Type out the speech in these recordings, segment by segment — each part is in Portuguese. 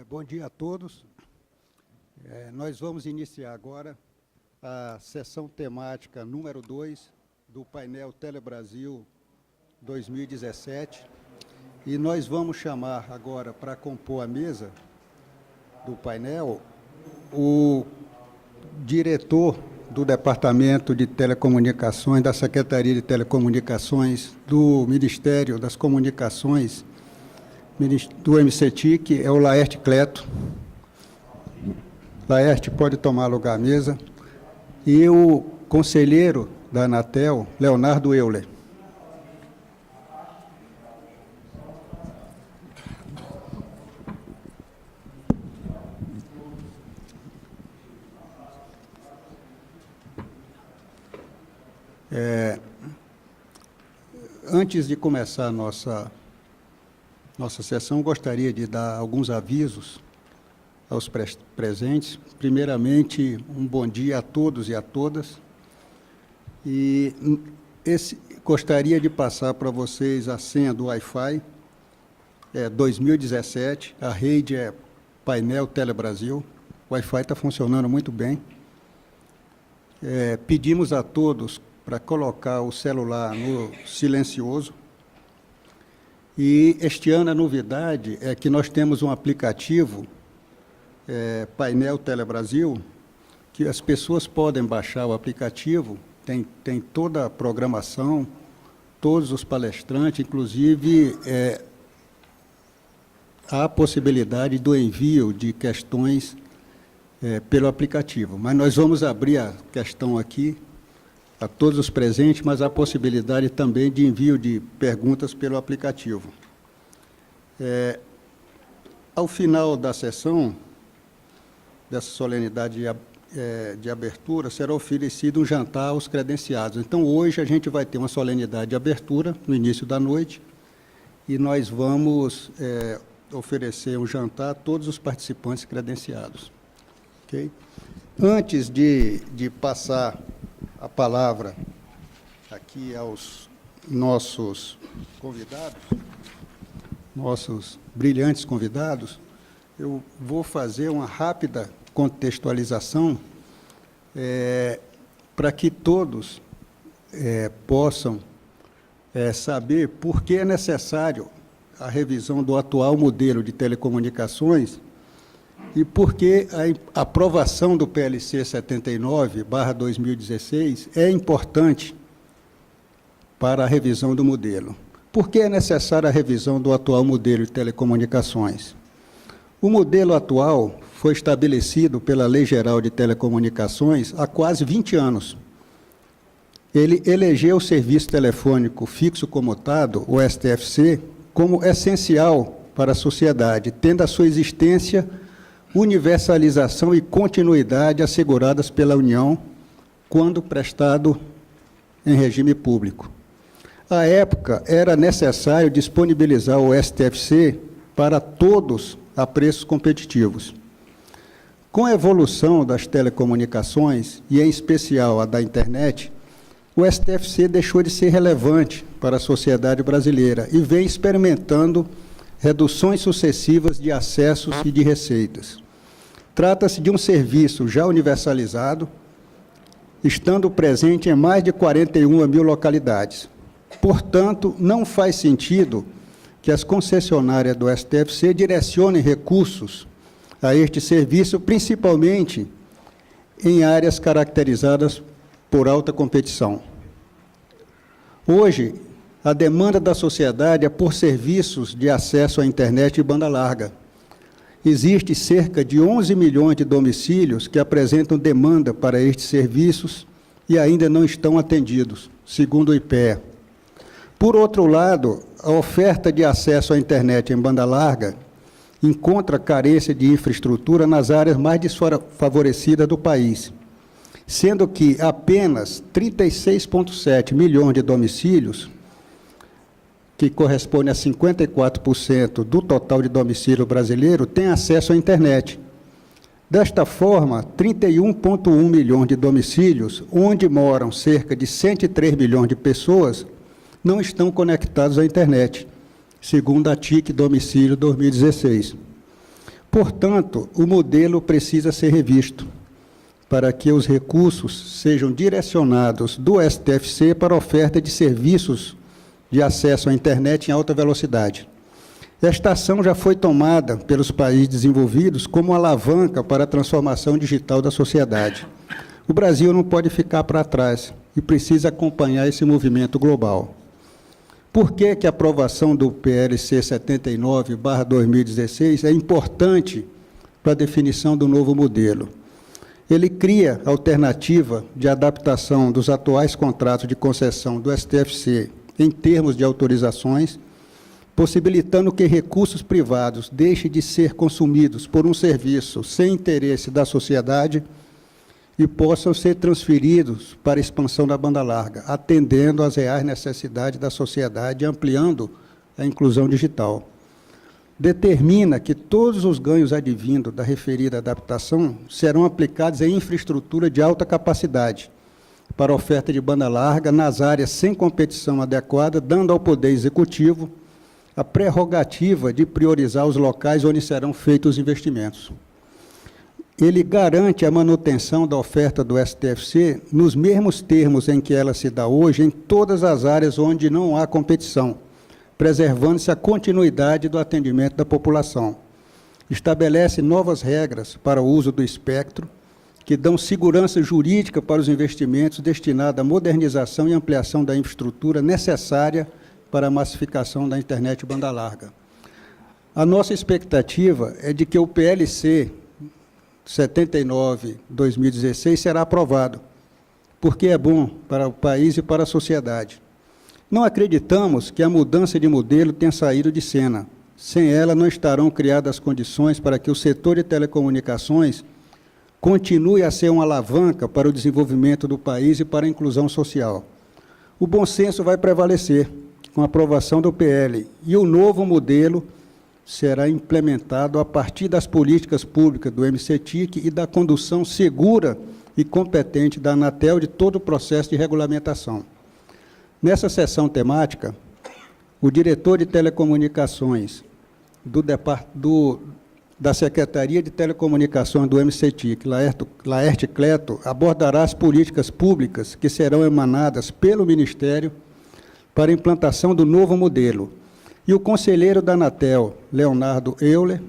Bom dia a todos. Nós vamos iniciar agora a sessão temática número 2 do painel Telebrasil 2017. E nós vamos chamar agora para compor a mesa do painel o diretor do Departamento de Telecomunicações, da Secretaria de Telecomunicações, do Ministério das Comunicações, do MCTIC, é o Laerte Cleto. Laerte pode tomar lugar à mesa. E o conselheiro da Anatel, Leonardo Euler. Antes de começar a nossa sessão, gostaria de dar alguns avisos aos presentes. Primeiramente, um bom dia a todos e a todas. E gostaria de passar para vocês a senha do Wi-Fi 2017, a rede é Painel Telebrasil. O Wi-Fi está funcionando muito bem. Pedimos a todos para colocar o celular no silencioso. E este ano a novidade é que nós temos um aplicativo, Painel Telebrasil, que as pessoas podem baixar o aplicativo, tem toda a programação, todos os palestrantes, inclusive há a possibilidade do envio de questões pelo aplicativo. Mas nós vamos abrir a questão aqui a todos os presentes, mas há a possibilidade também de envio de perguntas pelo aplicativo. Ao final da sessão, dessa solenidade de abertura, será oferecido um jantar aos credenciados. Então, hoje a gente vai ter uma solenidade de abertura, no início da noite, e nós vamos oferecer um jantar a todos os participantes credenciados. Okay? Antes de passar a palavra aqui aos nossos convidados, nossos brilhantes convidados, eu vou fazer uma rápida contextualização para que todos possam saber por que é necessário a revisão do atual modelo de telecomunicações e por que a aprovação do PLC 79/2016 é importante para a revisão do modelo. Por que é necessária a revisão do atual modelo de telecomunicações? O modelo atual foi estabelecido pela Lei Geral de Telecomunicações há quase 20 anos. Ele elegeu o serviço telefônico fixo comutado, o STFC, como essencial para a sociedade, tendo a sua existência, universalização e continuidade asseguradas pela União quando prestado em regime público. À época, era necessário disponibilizar o STFC para todos a preços competitivos. Com a evolução das telecomunicações, e em especial a da internet, o STFC deixou de ser relevante para a sociedade brasileira e vem experimentando reduções sucessivas de acessos e de receitas. Trata-se de um serviço já universalizado, estando presente em mais de 41 mil localidades. Portanto, não faz sentido que as concessionárias do STFC direcionem recursos a este serviço, principalmente em áreas caracterizadas por alta competição. Hoje, a demanda da sociedade é por serviços de acesso à internet e banda larga. Existe cerca de 11 milhões de domicílios que apresentam demanda para estes serviços e ainda não estão atendidos, segundo o IPEA. Por outro lado, a oferta de acesso à internet em banda larga encontra carência de infraestrutura nas áreas mais desfavorecidas do país, sendo que apenas 36,7 milhões de domicílios, que corresponde a 54% do total de domicílio brasileiro, têm acesso à internet. Desta forma, 31,1 milhões de domicílios, onde moram cerca de 103 milhões de pessoas, não estão conectados à internet, segundo a TIC Domicílio 2016. Portanto, o modelo precisa ser revisto para que os recursos sejam direcionados do STFC para a oferta de serviços de acesso à internet em alta velocidade. Esta ação já foi tomada pelos países desenvolvidos como alavanca para a transformação digital da sociedade. O Brasil não pode ficar para trás e precisa acompanhar esse movimento global. Por que a aprovação do PLC 79/2016 é importante para a definição do novo modelo? Ele cria alternativa de adaptação dos atuais contratos de concessão do STFC em termos de autorizações, possibilitando que recursos privados deixem de ser consumidos por um serviço sem interesse da sociedade e possam ser transferidos para a expansão da banda larga, atendendo às reais necessidades da sociedade e ampliando a inclusão digital. Determina que todos os ganhos advindos da referida adaptação serão aplicados em infraestrutura de alta capacidade para a oferta de banda larga nas áreas sem competição adequada, dando ao Poder Executivo a prerrogativa de priorizar os locais onde serão feitos os investimentos. Ele garante a manutenção da oferta do STFC nos mesmos termos em que ela se dá hoje em todas as áreas onde não há competição, preservando-se a continuidade do atendimento da população. Estabelece novas regras para o uso do espectro, que dão segurança jurídica para os investimentos destinados à modernização e ampliação da infraestrutura necessária para a massificação da internet banda larga. A nossa expectativa é de que o PLC 79/2016 será aprovado, porque é bom para o país e para a sociedade. Não acreditamos que a mudança de modelo tenha saído de cena. Sem ela, não estarão criadas as condições para que o setor de telecomunicações continue a ser uma alavanca para o desenvolvimento do país e para a inclusão social. O bom senso vai prevalecer com a aprovação do PL, e o novo modelo será implementado a partir das políticas públicas do MCTIC e da condução segura e competente da Anatel de todo o processo de regulamentação. Nessa sessão temática, o diretor de telecomunicações da Secretaria de Telecomunicações do MCTIC, Laerte Cleto, abordará as políticas públicas que serão emanadas pelo Ministério para a implantação do novo modelo. E o conselheiro da Anatel, Leonardo Euler,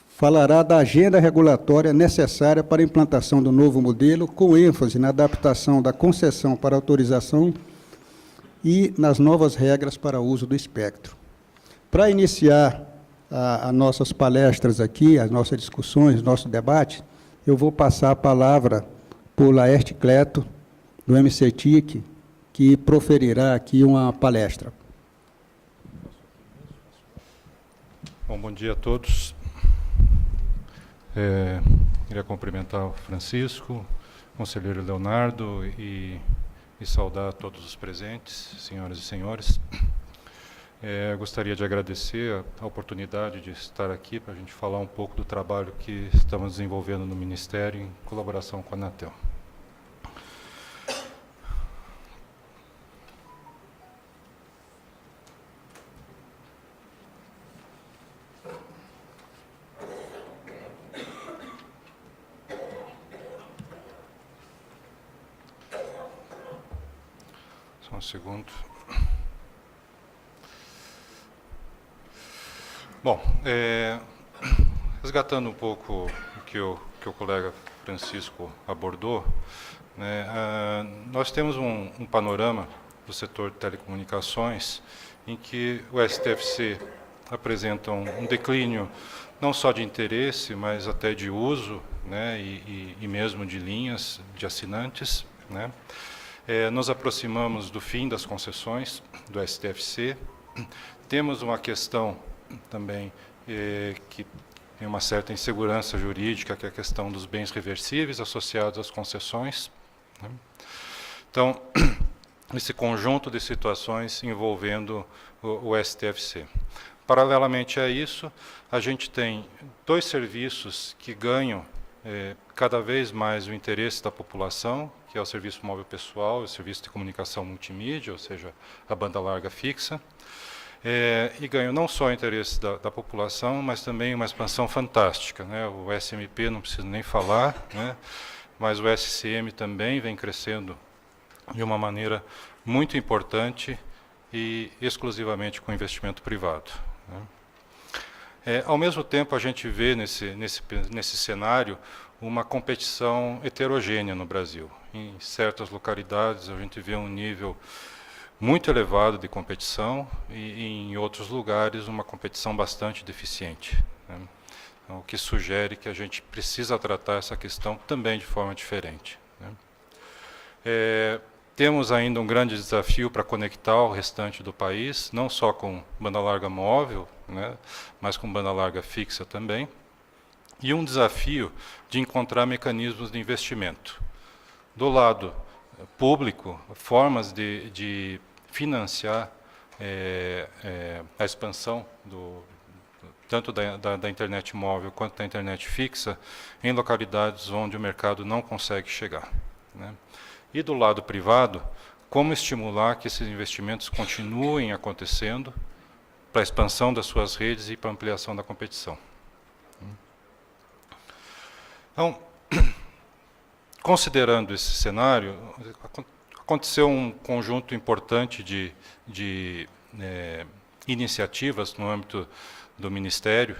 falará da agenda regulatória necessária para a implantação do novo modelo, com ênfase na adaptação da concessão para autorização e nas novas regras para o uso do espectro. Para iniciar as nossas palestras aqui, as nossas discussões, nosso debate, eu vou passar a palavra para o Laerte Cleto, do MCTIC, que proferirá aqui uma palestra. Bom dia a todos. Queria cumprimentar o Francisco, o conselheiro Leonardo e saudar todos os presentes, senhoras e senhores. Gostaria de agradecer a oportunidade de estar aqui para a gente falar um pouco do trabalho que estamos desenvolvendo no Ministério em colaboração com a Anatel. Só um segundo. Bom, resgatando um pouco o que o colega Francisco abordou, né, nós temos um panorama do setor de telecomunicações em que o STFC apresenta um declínio não só de interesse, mas até de uso, né, e mesmo de linhas de assinantes, né. Nos aproximamos do fim das concessões do STFC. Temos uma questão também que tem uma certa insegurança jurídica, que é a questão dos bens reversíveis associados às concessões, né? Então, esse conjunto de situações envolvendo o STFC. Paralelamente a isso, a gente tem dois serviços que ganham cada vez mais o interesse da população, que é o serviço móvel pessoal e o serviço de comunicação multimídia, ou seja, a banda larga fixa. E ganhou não só o interesse da população, mas também uma expansão fantástica, né? O SMP não preciso nem falar, né? Mas o SCM também vem crescendo de uma maneira muito importante e exclusivamente com investimento privado, né? Ao mesmo tempo, a gente vê nesse cenário uma competição heterogênea no Brasil. Em certas localidades, a gente vê um nível muito elevado de competição e em outros lugares, uma competição bastante deficiente, né? Então, o que sugere que a gente precisa tratar essa questão também de forma diferente, né? Temos ainda um grande desafio para conectar o restante do país, não só com banda larga móvel, né, mas com banda larga fixa também, e um desafio de encontrar mecanismos de investimento. Do lado público, formas de financiar a expansão tanto da internet móvel quanto da internet fixa em localidades onde o mercado não consegue chegar, né? E do lado privado, como estimular que esses investimentos continuem acontecendo para a expansão das suas redes e para a ampliação da competição. Então, considerando esse cenário, aconteceu um conjunto importante de iniciativas no âmbito do Ministério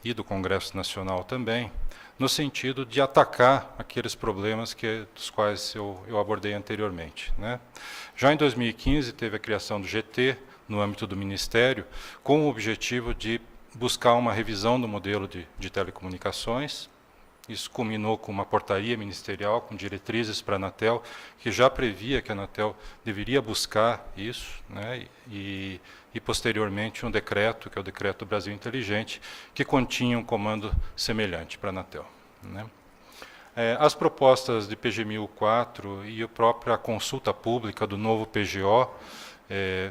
e do Congresso Nacional também, no sentido de atacar aqueles problemas dos quais eu abordei anteriormente, né? Já em 2015, teve a criação do GT, no âmbito do Ministério, com o objetivo de buscar uma revisão do modelo de telecomunicações. Isso culminou com uma portaria ministerial, com diretrizes para a Anatel, que já previa que a Anatel deveria buscar isso, né? E posteriormente um decreto, que é o Decreto do Brasil Inteligente, que continha um comando semelhante para a Anatel, né? As propostas de PGMU4 e a própria consulta pública do novo PGO,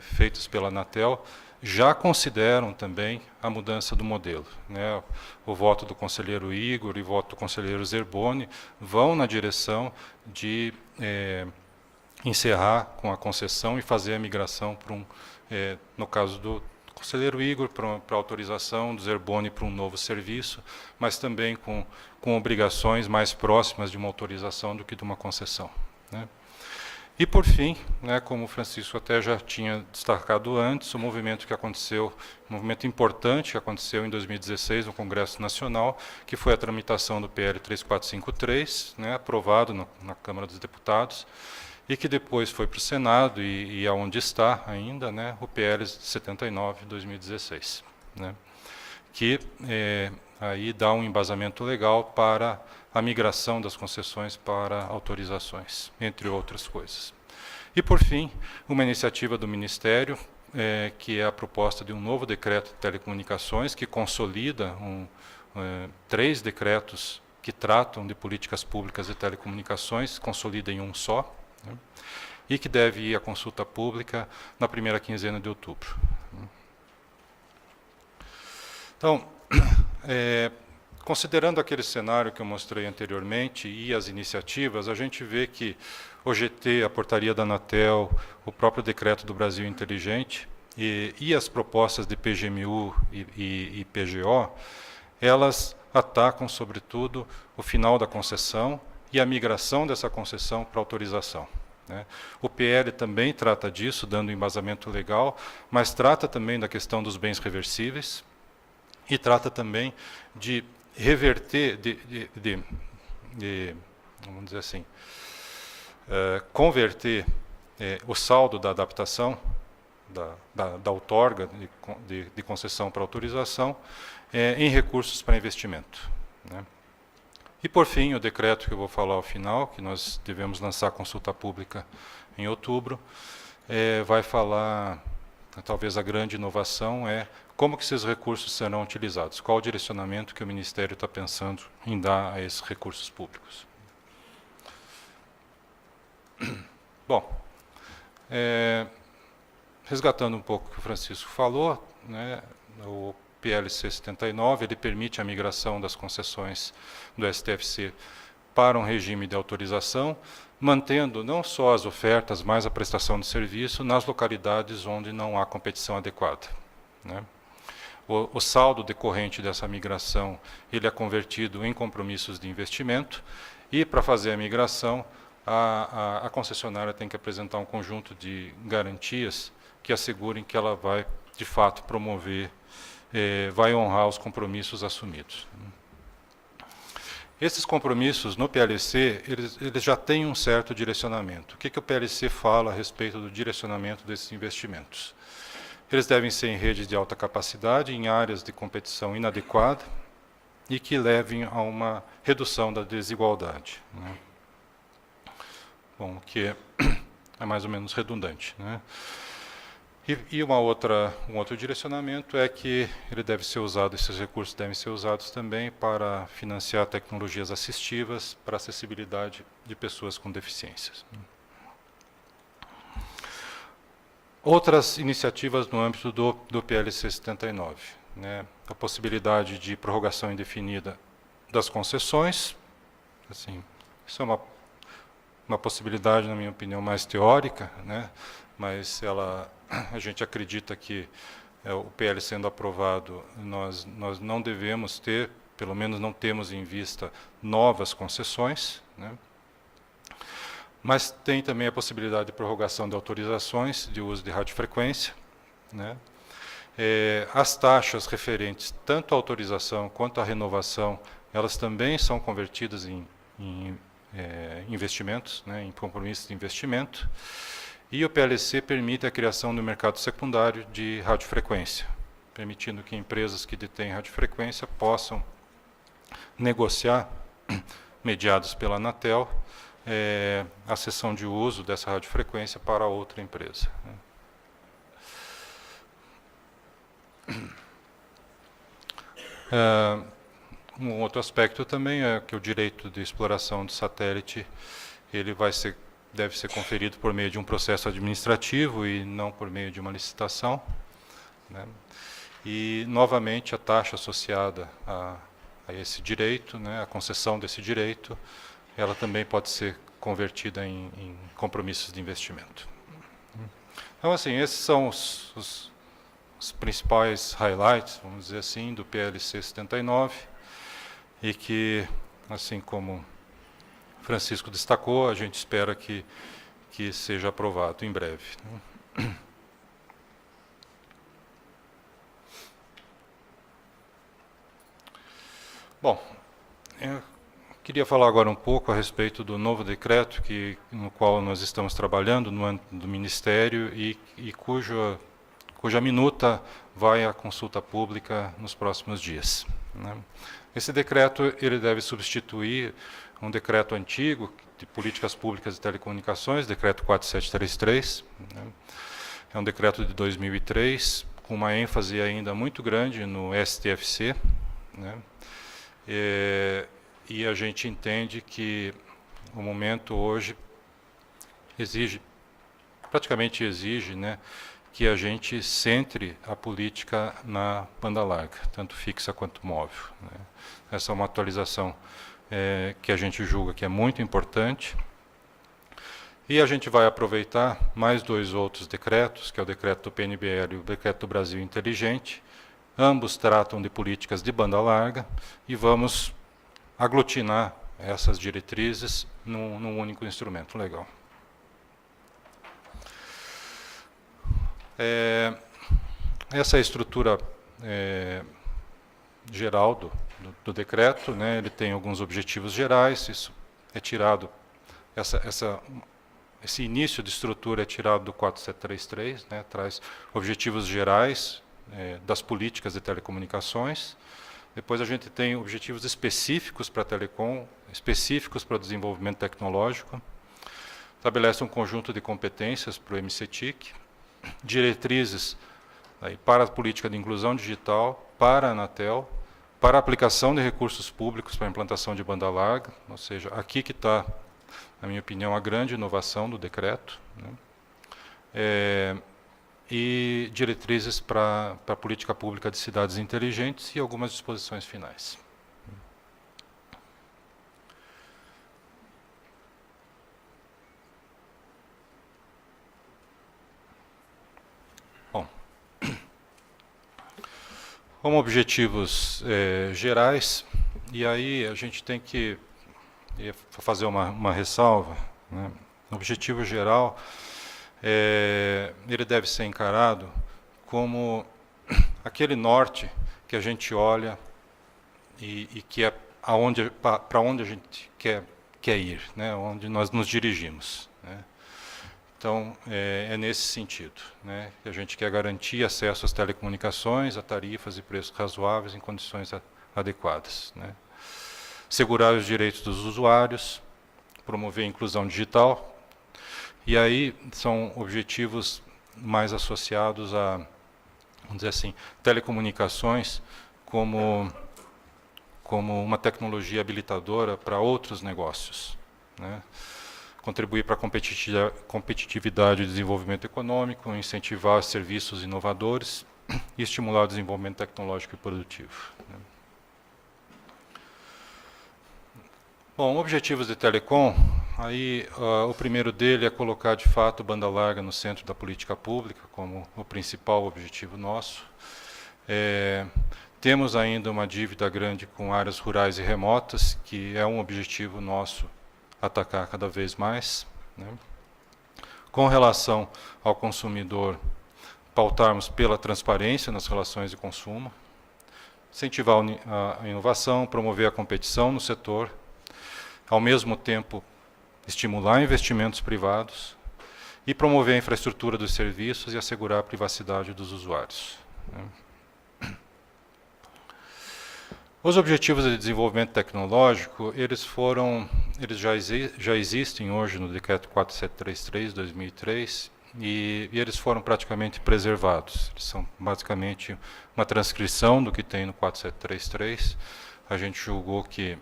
feitas pela Anatel, já consideram também a mudança do modelo, né? O voto do conselheiro Igor e o voto do conselheiro Zerboni vão na direção de encerrar com a concessão e fazer a migração para no caso do conselheiro Igor, para autorização, do Zerboni para um novo serviço, mas também com obrigações mais próximas de uma autorização do que de uma concessão, né? E, por fim, né, como o Francisco até já tinha destacado antes, o movimento que aconteceu, um movimento importante que aconteceu em 2016 no Congresso Nacional, que foi a tramitação do PL 3453, né, aprovado na Câmara dos Deputados, e que depois foi para o Senado e aonde está ainda, né, o PL 79 de 2016, né, que aí dá um embasamento legal para a migração das concessões para autorizações, entre outras coisas. E, por fim, uma iniciativa do Ministério, que é a proposta de um novo decreto de telecomunicações, que consolida 3 decretos que tratam de políticas públicas de telecomunicações, consolida em um só, né, e que deve ir à consulta pública na primeira quinzena de outubro. Então, considerando aquele cenário que eu mostrei anteriormente e as iniciativas, a gente vê que o GT, a portaria da Anatel, o próprio decreto do Brasil Inteligente e as propostas de PGMU e PGO, elas atacam, sobretudo, o final da concessão e a migração dessa concessão para autorização, né? O PL também trata disso, dando embasamento legal, mas trata também da questão dos bens reversíveis e trata também de reverter, vamos dizer assim, converter o saldo da adaptação, da outorga de concessão para autorização, em recursos para investimento, né? E, por fim, o decreto que eu vou falar ao final, que nós devemos lançar a consulta pública em outubro, vai falar, talvez a grande inovação como que esses recursos serão utilizados, qual o direcionamento que o Ministério está pensando em dar a esses recursos públicos. Bom, resgatando um pouco o que o Francisco falou, né, o PLC 79, ele permite a migração das concessões do STFC para um regime de autorização, mantendo não só as ofertas, mas a prestação de serviço nas localidades onde não há competição adequada, né? O saldo decorrente dessa migração ele é convertido em compromissos de investimento e, para fazer a migração, a concessionária tem que apresentar um conjunto de garantias que assegurem que ela vai, de fato, promover, vai honrar os compromissos assumidos. Esses compromissos, no PLC, eles já têm um certo direcionamento. O que o PLC fala a respeito do direcionamento desses investimentos? Eles devem ser em redes de alta capacidade, em áreas de competição inadequada e que levem a uma redução da desigualdade, né? Bom, o que é mais ou menos redundante, né? E um outro direcionamento é que ele deve ser usado, esses recursos devem ser usados também para financiar tecnologias assistivas para acessibilidade de pessoas com deficiências. Outras iniciativas no âmbito do PLC 79, né? A possibilidade de prorrogação indefinida das concessões, assim, isso é uma possibilidade, na minha opinião, mais teórica, né? Mas a gente acredita que o PL sendo aprovado, nós não devemos ter, pelo menos não temos em vista novas concessões, né? Mas tem também a possibilidade de prorrogação de autorizações de uso de radiofrequência, né? As taxas referentes tanto à autorização quanto à renovação, elas também são convertidas em investimentos, né, em compromissos de investimento. E o PLC permite a criação do mercado secundário de radiofrequência, permitindo que empresas que detêm radiofrequência possam negociar, mediados pela Anatel, a cessão de uso dessa radiofrequência para outra empresa. Um outro aspecto também é que o direito de exploração de satélite ele deve ser conferido por meio de um processo administrativo e não por meio de uma licitação, né? E, novamente, a taxa associada a esse direito, né, a concessão desse direito, ela também pode ser convertida em compromissos de investimento. Então, assim, esses são os principais highlights, vamos dizer assim, do PLC 79, e que, assim como Francisco destacou, a gente espera que seja aprovado em breve, né? Bom, eu queria falar agora um pouco a respeito do novo decreto no qual nós estamos trabalhando no âmbito do Ministério e cuja minuta vai à consulta pública nos próximos dias, né? Esse decreto ele deve substituir um decreto antigo de políticas públicas de telecomunicações, decreto 4733, né? É um decreto de 2003, com uma ênfase ainda muito grande no STFC, né? E a gente entende que o momento hoje praticamente exige, né, que a gente centre a política na banda larga, tanto fixa quanto móvel, né? Essa é uma atualização que a gente julga que é muito importante. E a gente vai aproveitar mais dois outros decretos, que é o decreto do PNBL e o decreto do Brasil Inteligente. Ambos tratam de políticas de banda larga e vamos aglutinar essas diretrizes num único instrumento legal. Essa é a estrutura geral do decreto, né? Ele tem alguns objetivos gerais, isso é tirado, esse início de estrutura é tirado do 4733, né? Traz objetivos gerais das políticas de telecomunicações. Depois a gente tem objetivos específicos para a telecom, específicos para o desenvolvimento tecnológico. Estabelece um conjunto de competências para o MCTIC, diretrizes para a política de inclusão digital, para a Anatel, para a aplicação de recursos públicos para a implantação de banda larga, ou seja, aqui que está, na minha opinião, a grande inovação do decreto, né? E diretrizes para a política pública de cidades inteligentes e algumas disposições finais. Como objetivos gerais, e aí a gente tem que fazer uma ressalva, né? O objetivo geral, ele deve ser encarado como aquele norte que a gente olha e que é para onde a gente quer ir, né? Onde nós nos dirigimos, né? Então, é nesse sentido, né, que a gente quer garantir acesso às telecomunicações, a tarifas e preços razoáveis em condições adequadas, né? Segurar os direitos dos usuários, promover a inclusão digital, e aí são objetivos mais associados a, vamos dizer assim, telecomunicações como uma tecnologia habilitadora para outros negócios, né? Contribuir para a competitividade e desenvolvimento econômico, incentivar serviços inovadores e estimular o desenvolvimento tecnológico e produtivo, né? Bom, objetivos de telecom, aí o primeiro dele é colocar de fato banda larga no centro da política pública, como o principal objetivo nosso. Temos ainda uma dívida grande com áreas rurais e remotas, que é um objetivo nosso atacar cada vez mais, né? Com relação ao consumidor, pautarmos pela transparência nas relações de consumo, incentivar a inovação, promover a competição no setor, ao mesmo tempo estimular investimentos privados e promover a infraestrutura dos serviços e assegurar a privacidade dos usuários, né? Os objetivos de desenvolvimento tecnológico, eles já existem hoje no Decreto 4733 de 2003 e eles foram praticamente preservados. Eles são basicamente uma transcrição do que tem no 4733. A gente julgou que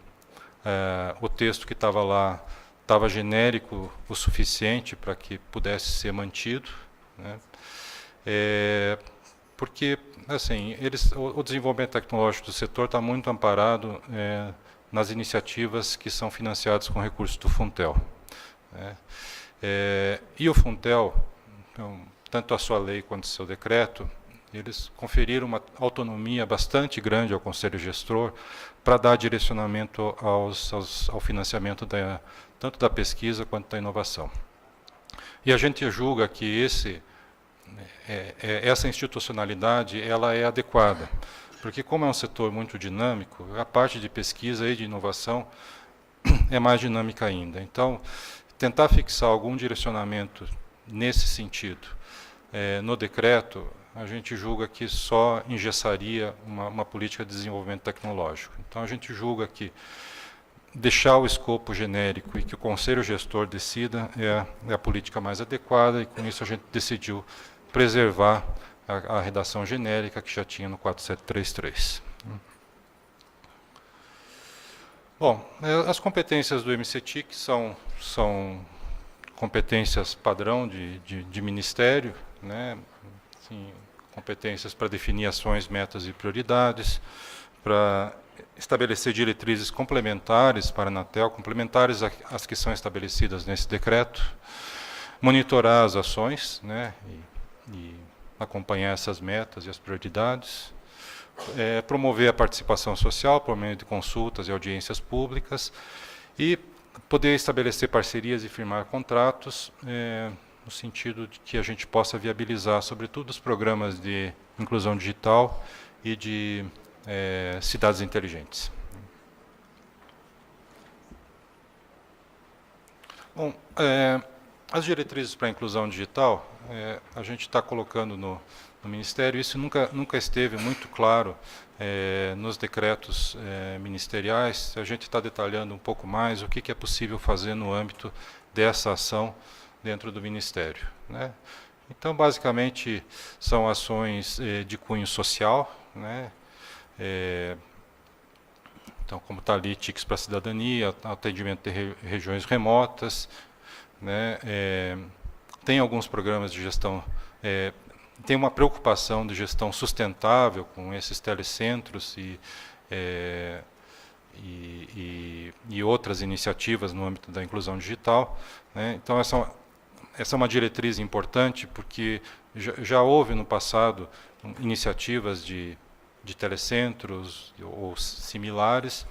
o texto que estava lá estava genérico o suficiente para que pudesse ser mantido, né? Porque, assim, o desenvolvimento tecnológico do setor está muito amparado nas iniciativas que são financiadas com recursos do Funtel, né? E o Funtel, então, tanto a sua lei quanto o seu decreto, eles conferiram uma autonomia bastante grande ao Conselho Gestor para dar direcionamento ao financiamento tanto da pesquisa quanto da inovação. E a gente julga que essa institucionalidade ela é adequada, porque como é um setor muito dinâmico, a parte de pesquisa e de inovação é mais dinâmica ainda. Então, tentar fixar algum direcionamento nesse sentido no decreto, a gente julga que só engessaria uma política de desenvolvimento tecnológico. Então, a gente julga que deixar o escopo genérico e que o Conselho Gestor decida é a política mais adequada, e com isso a gente decidiu preservar a redação genérica que já tinha no 4733. Bom, as competências do MCTIC são competências padrão de ministério, né? Assim, competências para definir ações, metas e prioridades, para estabelecer diretrizes complementares para a Anatel, complementares às que são estabelecidas nesse decreto, monitorar as ações, né, e acompanhar essas metas e as prioridades, promover a participação social por meio de consultas e audiências públicas e poder estabelecer parcerias e firmar contratos no sentido de que a gente possa viabilizar, sobretudo, os programas de inclusão digital e de cidades inteligentes. Bom, as diretrizes para a inclusão digital, a gente está colocando no Ministério, isso nunca esteve muito claro nos decretos ministeriais. A gente está detalhando um pouco mais o que é possível fazer no âmbito dessa ação dentro do Ministério, né? Então, basicamente, são ações de cunho social, né? Então, como está ali, TICs para a cidadania, atendimento de regiões remotas, né? Tem alguns programas de gestão, tem uma preocupação de gestão sustentável com esses telecentros e outras iniciativas no âmbito da inclusão digital, né? Então, essa é uma diretriz importante, porque já houve no passado iniciativas de de telecentros ou similares,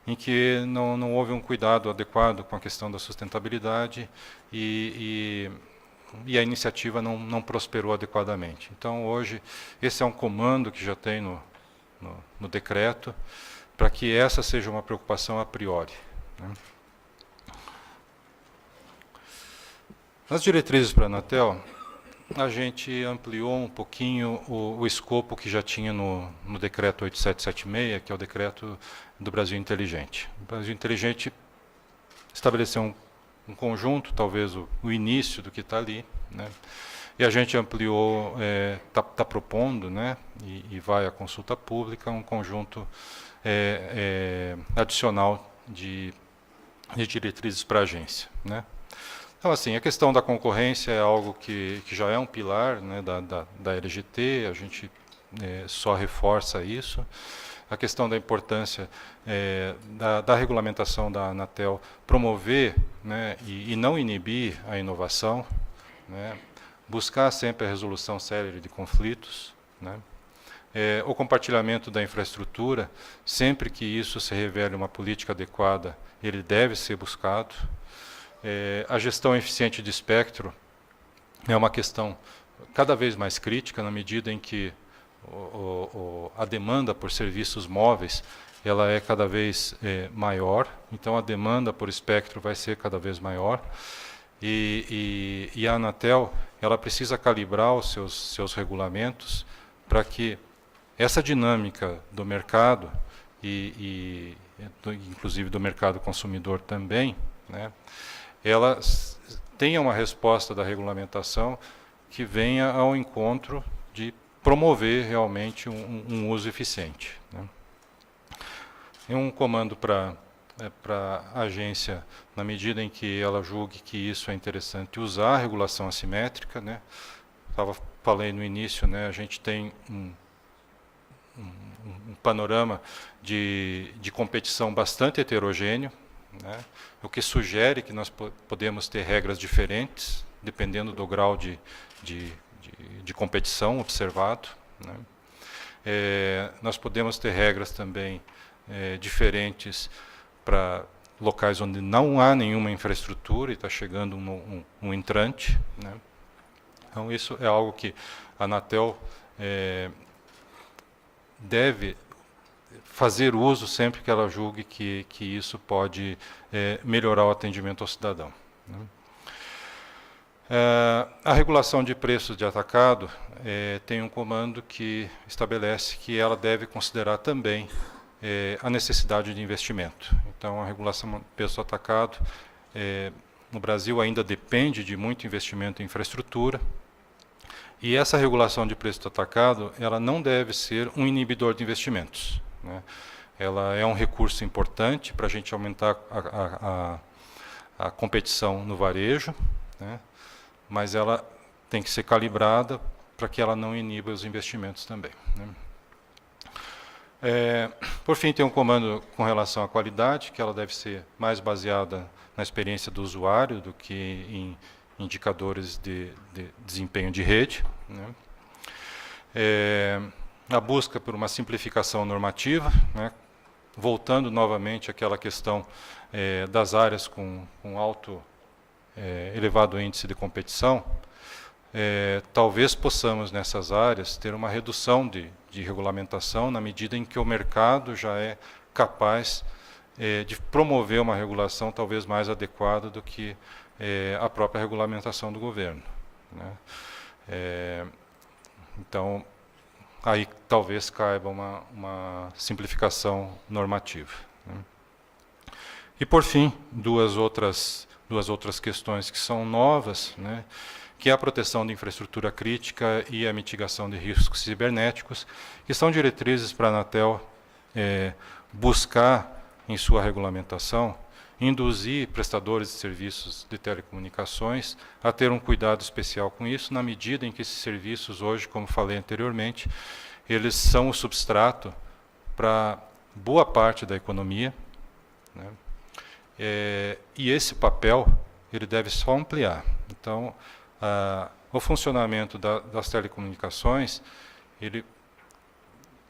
em que não houve um cuidado adequado com a questão da sustentabilidade e a iniciativa não prosperou adequadamente. Então, hoje, esse é um comando que já tem no decreto, para que essa seja uma preocupação a priori, né? Nas diretrizes para a Anatel, a gente ampliou um pouquinho o escopo que já tinha no decreto 8776, que é o decreto do Brasil Inteligente. O Brasil Inteligente estabeleceu um conjunto, talvez o início do que está ali, né? E a gente ampliou, está propondo, né, e vai à consulta pública, um conjunto adicional de diretrizes para a agência, né? Então, assim, a questão da concorrência é algo que já é um pilar, né, da LGT, a gente só reforça isso. A questão da importância da regulamentação da Anatel promover, né, e não inibir a inovação, né, buscar sempre a resolução célere de conflitos, né, o compartilhamento da infraestrutura, sempre que isso se revele uma política adequada, ele deve ser buscado. A gestão eficiente de espectro é uma questão cada vez mais crítica, na medida em que a demanda por serviços móveis ela é cada vez maior, então a demanda por espectro vai ser cada vez maior, e a Anatel ela precisa calibrar os seus regulamentos para que essa dinâmica do mercado, inclusive do mercado consumidor também, né, ela tenha uma resposta da regulamentação que venha ao encontro de promover realmente um uso eficiente, né. E um comando para a agência, na medida em que ela julgue que isso é interessante, usar a regulação assimétrica, né. Falei no início, né, a gente tem um panorama de competição bastante heterogêneo, né, o que sugere que nós podemos ter regras diferentes, dependendo do grau de competição observado, né. Nós podemos ter regras também diferentes para locais onde não há nenhuma infraestrutura e está chegando um entrante, né. Então, isso é algo que a Anatel deve fazer uso sempre que ela julgue que isso pode melhorar o atendimento ao cidadão, né. A regulação de preços de atacado tem um comando que estabelece que ela deve considerar também a necessidade de investimento. Então, a regulação de preço atacado no Brasil ainda depende de muito investimento em infraestrutura, e essa regulação de preço atacado ela não deve ser um inibidor de investimentos, né. Ela é um recurso importante para a gente aumentar a competição no varejo, né, mas ela tem que ser calibrada para que ela não iniba os investimentos também, né. Por fim, tem um comando com relação à qualidade, que ela deve ser mais baseada na experiência do usuário do que em indicadores de desempenho de rede, né. A busca por uma simplificação normativa, né, voltando novamente àquela questão das áreas com alto, elevado índice de competição, talvez possamos nessas áreas ter uma redução de regulamentação na medida em que o mercado já é capaz de promover uma regulação talvez mais adequada do que a própria regulamentação do governo, né. Então, aí talvez caiba uma simplificação normativa, né. E, por fim, duas outras questões que são novas, né, que é a proteção de infraestrutura crítica e a mitigação de riscos cibernéticos, que são diretrizes para a Anatel buscar, em sua regulamentação, induzir prestadores de serviços de telecomunicações a ter um cuidado especial com isso, na medida em que esses serviços hoje, como falei anteriormente, eles são o substrato para boa parte da economia, né, e esse papel ele deve só ampliar. Então, o funcionamento das telecomunicações, ele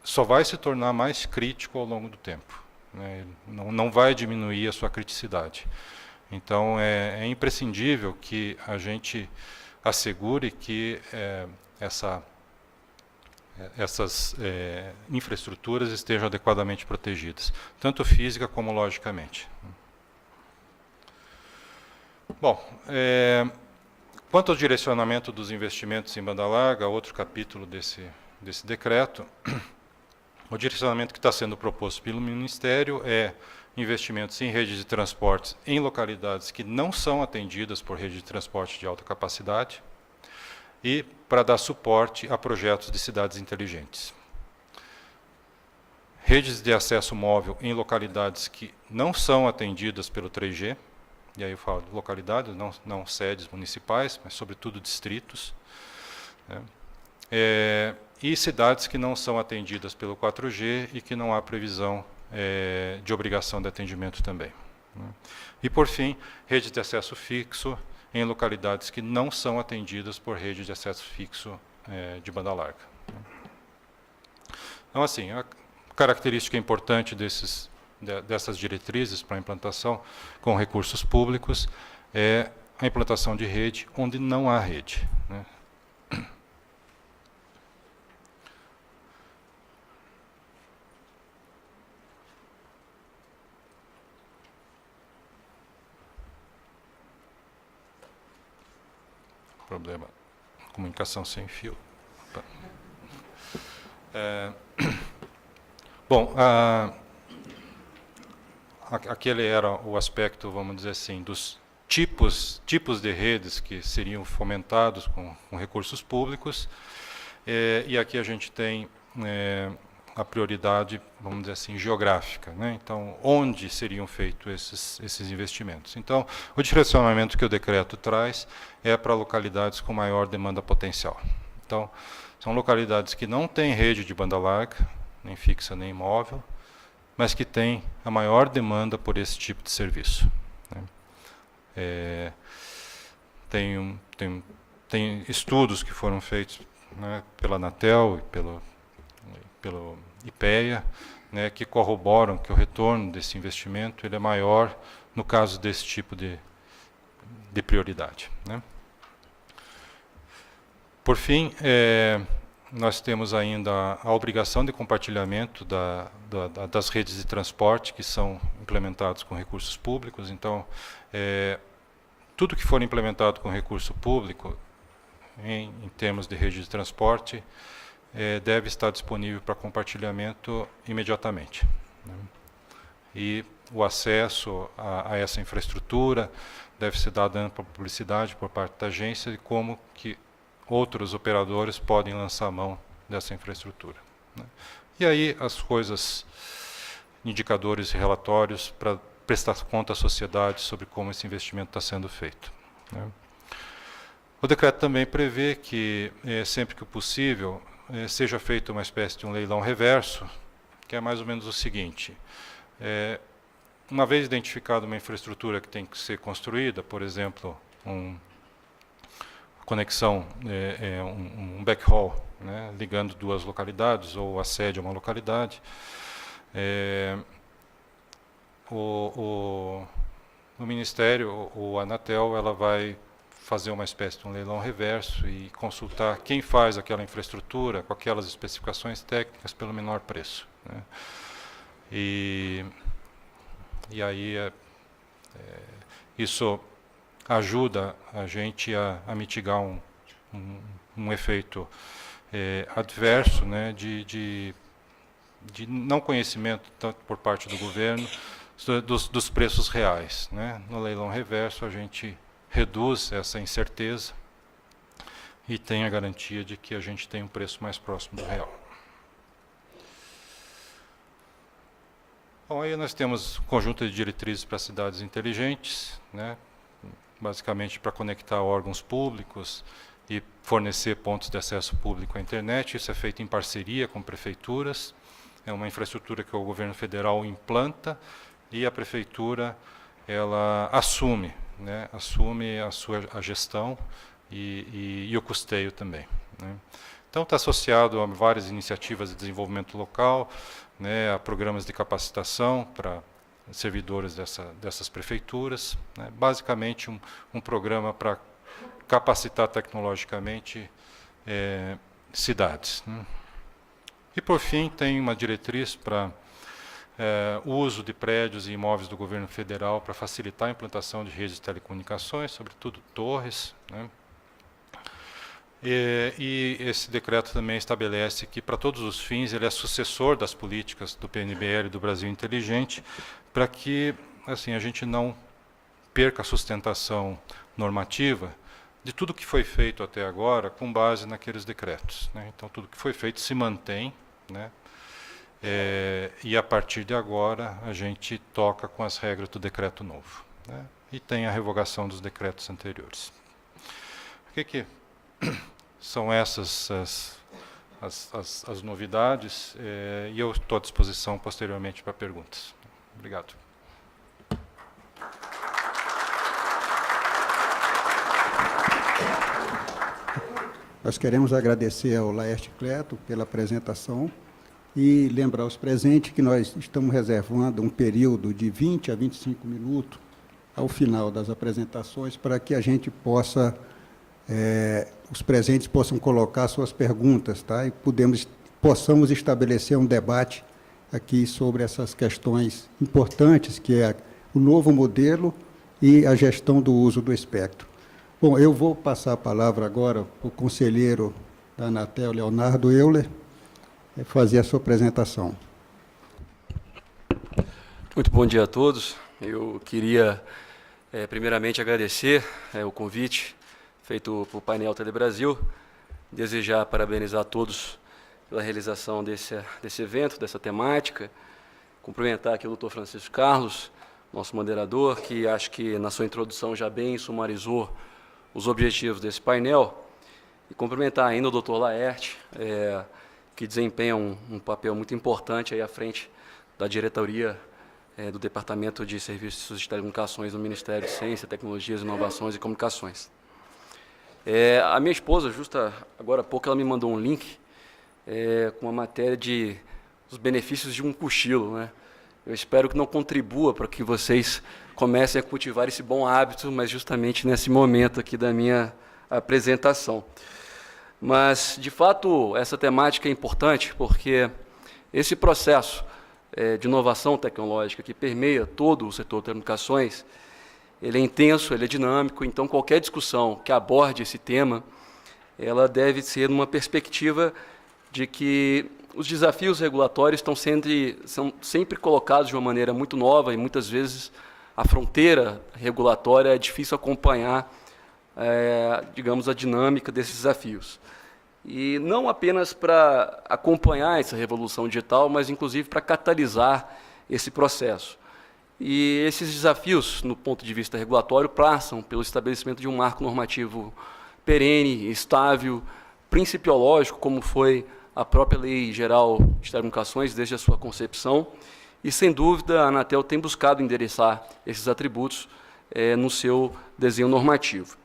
só vai se tornar mais crítico ao longo do tempo, né? Não vai diminuir a sua criticidade. Então, é imprescindível que a gente assegure que essas infraestruturas estejam adequadamente protegidas, tanto física como logicamente. Bom, quanto ao direcionamento dos investimentos em banda larga, outro capítulo desse decreto, o direcionamento que está sendo proposto pelo Ministério é investimentos em redes de transportes em localidades que não são atendidas por rede de transporte de alta capacidade e para dar suporte a projetos de cidades inteligentes. Redes de acesso móvel em localidades que não são atendidas pelo 3G, e aí eu falo de localidades, não sedes municipais, mas sobretudo distritos, né? E cidades que não são atendidas pelo 4G e que não há previsão de obrigação de atendimento também, né? E, por fim, rede de acesso fixo em localidades que não são atendidas por rede de acesso fixo de banda larga. Então, assim, a característica importante dessas diretrizes para a implantação com recursos públicos é a implantação de rede onde não há rede, né? Problema, comunicação sem fio. Bom, aquele era o aspecto, vamos dizer assim, dos tipos de redes que seriam fomentados com recursos públicos, e aqui a gente tem a prioridade, vamos dizer assim, geográfica, né? Então, onde seriam feitos esses investimentos? Então, o direcionamento que o decreto traz é para localidades com maior demanda potencial. Então, são localidades que não têm rede de banda larga, nem fixa nem móvel, mas que têm a maior demanda por esse tipo de serviço, né? Tem estudos que foram feitos, né, pela Anatel e pelo IPEA, né, que corroboram que o retorno desse investimento ele é maior no caso desse tipo de prioridade, né? Por fim, nós temos ainda a obrigação de compartilhamento das redes de transporte que são implementados com recursos públicos. Então, tudo que for implementado com recurso público, em termos de rede de transporte, deve estar disponível para compartilhamento imediatamente, né? E o acesso a essa infraestrutura deve ser dado ampla publicidade por parte da agência de como que outros operadores podem lançar a mão dessa infraestrutura, né? E aí as coisas, indicadores e relatórios para prestar conta à sociedade sobre como esse investimento está sendo feito, né? O decreto também prevê que, sempre que possível, seja feita uma espécie de um leilão reverso, que é mais ou menos o seguinte: uma vez identificada uma infraestrutura que tem que ser construída, por exemplo, conexão, um backhaul, né, ligando duas localidades ou a sede a uma localidade, o Ministério, o Anatel, ela vai fazer uma espécie de um leilão reverso e consultar quem faz aquela infraestrutura com aquelas especificações técnicas pelo menor preço, né? E aí isso ajuda a gente a mitigar um efeito adverso, né, de não conhecimento tanto por parte do governo dos preços reais, né? No leilão reverso a gente reduz essa incerteza e tem a garantia de que a gente tem um preço mais próximo do real. Bom, aí nós temos um conjunto de diretrizes para cidades inteligentes, né, basicamente para conectar órgãos públicos e fornecer pontos de acesso público à internet. Isso é feito em parceria com prefeituras, é uma infraestrutura que o governo federal implanta e a prefeitura ela assume, né, assume a gestão e o custeio também, né? Então, está associado a várias iniciativas de desenvolvimento local, né, a programas de capacitação para servidores dessas prefeituras, né, basicamente um programa para capacitar tecnologicamente cidades, né. E, por fim, tem uma diretriz para o uso de prédios e imóveis do governo federal para facilitar a implantação de redes de telecomunicações, sobretudo torres, né. E esse decreto também estabelece que, para todos os fins, ele é sucessor das políticas do PNBL do Brasil Inteligente, para que assim, a gente não perca a sustentação normativa de tudo que foi feito até agora com base naqueles decretos, né. Então, tudo que foi feito se mantém, né, e, a partir de agora, a gente toca com as regras do decreto novo, né, e tem a revogação dos decretos anteriores. O que são essas as novidades, e eu estou à disposição posteriormente para perguntas. Obrigado. Nós queremos agradecer ao Laerte Cleto pela apresentação e lembrar aos presentes que nós estamos reservando um período de 20 a 25 minutos ao final das apresentações para que a gente possa, os presentes possam colocar suas perguntas, tá? E possamos estabelecer um debate aqui sobre essas questões importantes, que é o novo modelo e a gestão do uso do espectro. Bom, eu vou passar a palavra agora para o conselheiro da Anatel, Leonardo Euler, fazer a sua apresentação. Muito bom dia a todos. Eu queria, primeiramente, agradecer o convite feito por painel Telebrasil, desejar parabenizar a todos pela realização desse evento, dessa temática, cumprimentar aqui o Dr. Francisco Carlos, nosso moderador, que acho que na sua introdução já bem sumarizou os objetivos desse painel, e cumprimentar ainda o Dr. Laerte, que desempenha um papel muito importante aí à frente da diretoria do Departamento de Serviços de Telecomunicações do Ministério de Ciência, Tecnologias, Inovações e Comunicações. A minha esposa, justa agora há pouco, ela me mandou um link com uma matéria dos benefícios de um cochilo, né? Eu espero que não contribua para que vocês comecem a cultivar esse bom hábito, mas justamente nesse momento aqui da minha apresentação. Mas, de fato, essa temática é importante porque esse processo de inovação tecnológica que permeia todo o setor de telecomunicações, ele é intenso, ele é dinâmico, então qualquer discussão que aborde esse tema, ela deve ser numa perspectiva de que os desafios regulatórios são sempre colocados de uma maneira muito nova e muitas vezes a fronteira regulatória é difícil acompanhar, digamos, a dinâmica desses desafios. E não apenas para acompanhar essa revolução digital, mas inclusive para catalisar esse processo. E esses desafios, no ponto de vista regulatório, passam pelo estabelecimento de um marco normativo perene, estável, principiológico, como foi a própria Lei Geral de Telecomunicações desde a sua concepção, e, sem dúvida, a Anatel tem buscado endereçar esses atributos no seu desenho normativo.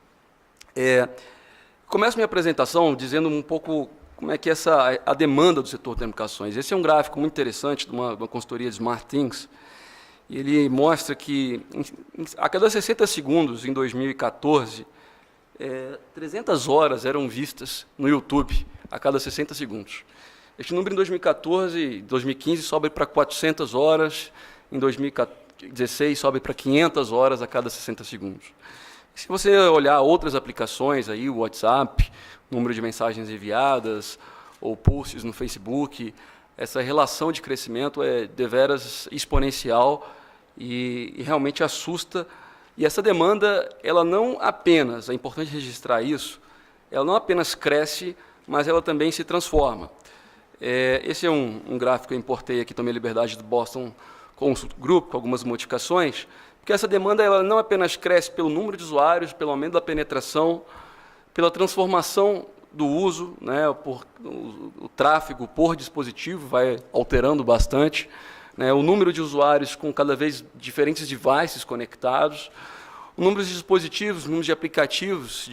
Começo minha apresentação dizendo um pouco como é que a demanda do setor de telecomunicações. Esse é um gráfico muito interessante de uma consultoria de SmartThings, e ele mostra que, a cada 60 segundos, em 2014, 300 horas eram vistas no YouTube, a cada 60 segundos. Este número, em 2014, 2015, sobe para 400 horas, em 2016, sobe para 500 horas a cada 60 segundos. Se você olhar outras aplicações, aí, o WhatsApp, número de mensagens enviadas, ou posts no Facebook, essa relação de crescimento é deveras exponencial e realmente assusta. E essa demanda, ela não apenas, é importante registrar isso, ela não apenas cresce, mas ela também se transforma. Esse é um gráfico que eu importei aqui, tomei a liberdade do Boston Consult Group, com algumas modificações, porque essa demanda ela não apenas cresce pelo número de usuários, pelo aumento da penetração, pela transformação do uso, né, o tráfego por dispositivo vai alterando bastante, né, o número de usuários com cada vez diferentes devices conectados, o número de dispositivos, o número de aplicativos,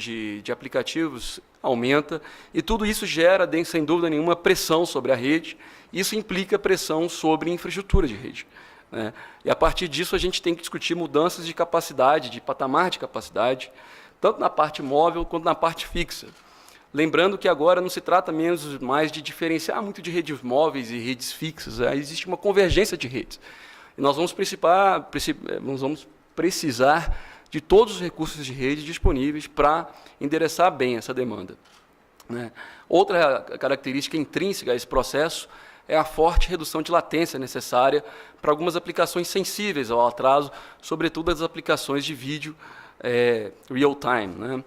aumenta, e tudo isso gera, sem dúvida nenhuma, pressão sobre a rede. Isso implica pressão sobre infraestrutura de rede, né? E, a partir disso, a gente tem que discutir mudanças de capacidade, de patamar de capacidade, tanto na parte móvel quanto na parte fixa. Lembrando que agora não se trata mais de diferenciar muito de redes móveis e redes fixas, existe uma convergência de redes. E nós vamos precisar de todos os recursos de rede disponíveis para endereçar bem essa demanda, né? Outra característica intrínseca a esse processo é a forte redução de latência necessária para algumas aplicações sensíveis ao atraso, sobretudo as aplicações de vídeo real-time, né?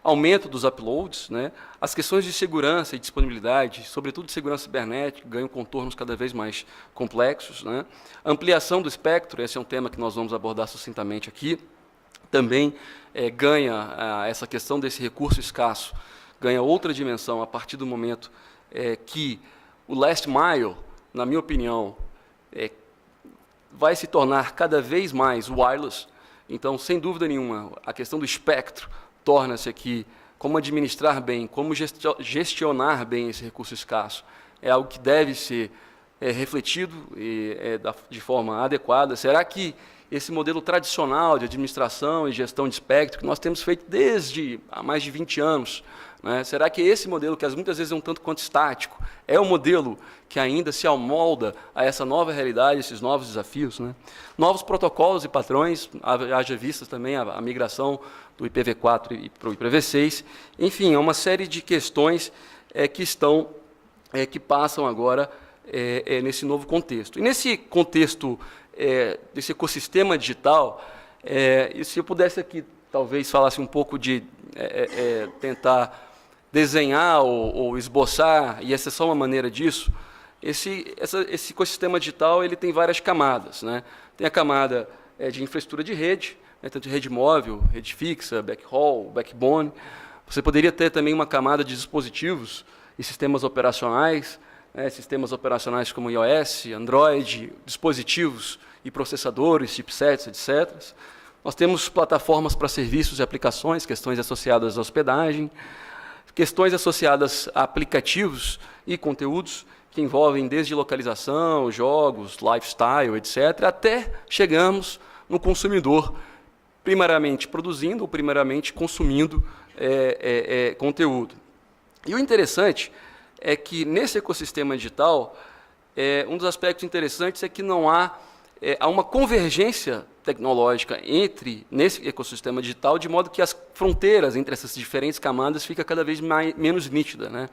Aumento dos uploads, né? As questões de segurança e disponibilidade, sobretudo de segurança cibernética, ganham contornos cada vez mais complexos, né? Ampliação do espectro, esse é um tema que nós vamos abordar sucintamente aqui, também ganha essa questão desse recurso escasso, ganha outra dimensão a partir do momento que o last mile, na minha opinião, vai se tornar cada vez mais wireless. Então, sem dúvida nenhuma, a questão do espectro torna-se aqui como administrar bem, como gestionar bem esse recurso escasso. É algo que deve ser refletido de forma adequada. Será que esse modelo tradicional de administração e gestão de espectro, que nós temos feito desde há mais de 20 anos, né, será que esse modelo, que muitas vezes é um tanto quanto estático, é o modelo que ainda se amolda a essa nova realidade, esses novos desafios, né? Novos protocolos e padrões, haja vista também a migração do IPv4 para o IPv6, enfim, é uma série de questões que passam agora nesse novo contexto. E nesse contexto desse ecossistema digital, e se eu pudesse aqui talvez falasse um pouco de tentar desenhar ou esboçar, e essa é só uma maneira disso, esse ecossistema digital ele tem várias camadas, né? Tem a camada de infraestrutura de rede, né, tanto de rede móvel, rede fixa, backhaul, backbone. Você poderia ter também uma camada de dispositivos e sistemas operacionais, sistemas operacionais como iOS, Android, dispositivos e processadores, chipsets, etc. Nós temos plataformas para serviços e aplicações, questões associadas à hospedagem, questões associadas a aplicativos e conteúdos, que envolvem desde localização, jogos, lifestyle, etc., até chegamos no consumidor, primariamente produzindo ou primariamente consumindo conteúdo. E o interessante é que, nesse ecossistema digital, um dos aspectos interessantes é que não há uma convergência tecnológica nesse ecossistema digital, de modo que as fronteiras entre essas diferentes camadas ficam cada vez menos nítidas, né?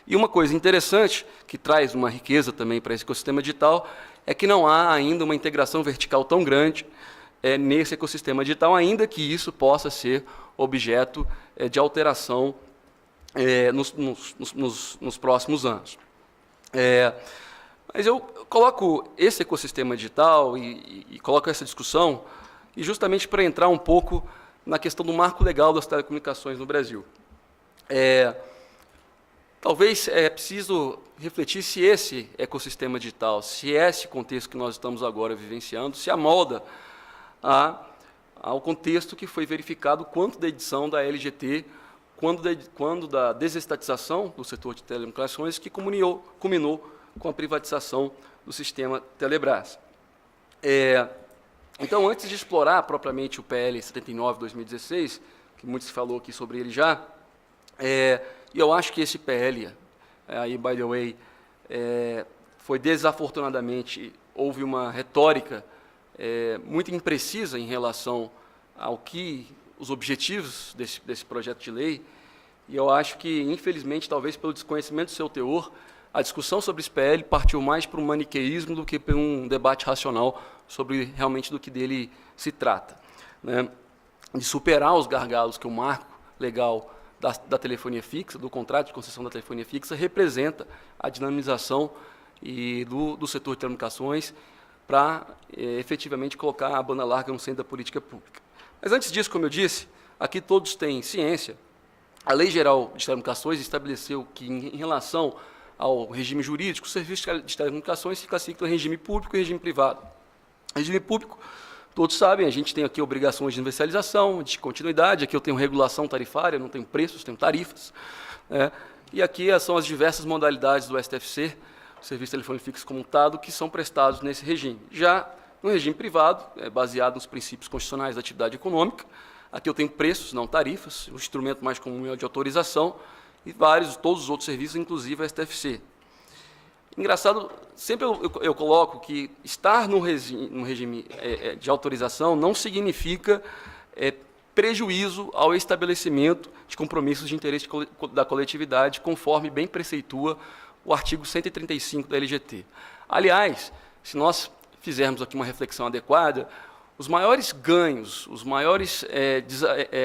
E uma coisa interessante, que traz uma riqueza também para esse ecossistema digital, é que não há ainda uma integração vertical tão grande nesse ecossistema digital, ainda que isso possa ser objeto de alteração nos próximos anos. Mas eu coloco esse ecossistema digital e coloco essa discussão e justamente para entrar um pouco na questão do marco legal das telecomunicações no Brasil. Talvez preciso refletir se esse ecossistema digital, se esse contexto que nós estamos agora vivenciando, se amolda ao contexto que foi verificado quanto da edição da LGT, quando da desestatização do setor de telecomunicações, que culminou com a privatização do sistema Telebrás. Então, antes de explorar propriamente o PL 79/2016, que muito se falou aqui sobre ele já, e eu acho que esse PL, aí, by the way, foi desafortunadamente, houve uma retórica muito imprecisa em relação os objetivos desse projeto de lei, e eu acho que, infelizmente, talvez pelo desconhecimento do seu teor, a discussão sobre esse PL partiu mais para um maniqueísmo do que para um debate racional sobre realmente do que dele se trata, né? De superar os gargalos que o marco legal da telefonia fixa, do contrato de concessão da telefonia fixa, representa a dinamização do setor de telecomunicações para efetivamente colocar a banda larga no centro da política pública. Mas antes disso, como eu disse, aqui todos têm ciência. A Lei Geral de Telecomunicações estabeleceu que, em relação ao regime jurídico, o serviço de telecomunicações se classifica em regime público e regime privado. Regime público, todos sabem, a gente tem aqui obrigações de universalização, de continuidade, aqui eu tenho regulação tarifária, não tenho preços, tenho tarifas. né? E aqui são as diversas modalidades do STFC, o Serviço de Telefonia Fixa Comutado, que são prestados nesse regime. Já no regime privado, baseado nos princípios constitucionais da atividade econômica, aqui eu tenho preços, não tarifas, o instrumento mais comum é o de autorização, e todos os outros serviços, inclusive a STFC. Engraçado, sempre eu coloco que estar no regime de autorização não significa prejuízo ao estabelecimento de compromissos de interesse da coletividade, conforme bem preceitua o artigo 135 da LGT. Aliás, se nós fizermos aqui uma reflexão adequada, os maiores ganhos, os maiores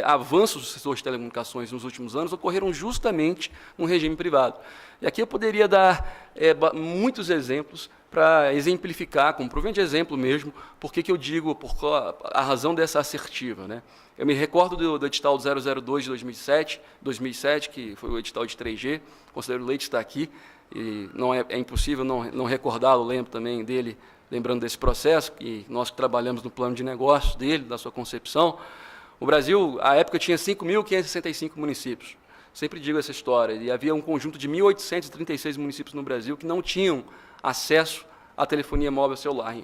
avanços do setor de telecomunicações nos últimos anos ocorreram justamente no regime privado. E aqui eu poderia dar muitos exemplos para exemplificar, como provento de exemplo mesmo, por que eu digo, por a razão dessa assertiva, né? Eu me recordo do edital 002 de 2007, que foi o edital de 3G, o conselheiro Leite está aqui, e não é impossível não recordá-lo, lembro também dele, lembrando desse processo, que nós que trabalhamos no plano de negócios dele, da sua concepção. O Brasil, à época, tinha 5.565 municípios. Sempre digo essa história. E havia um conjunto de 1.836 municípios no Brasil que não tinham acesso à telefonia móvel celular,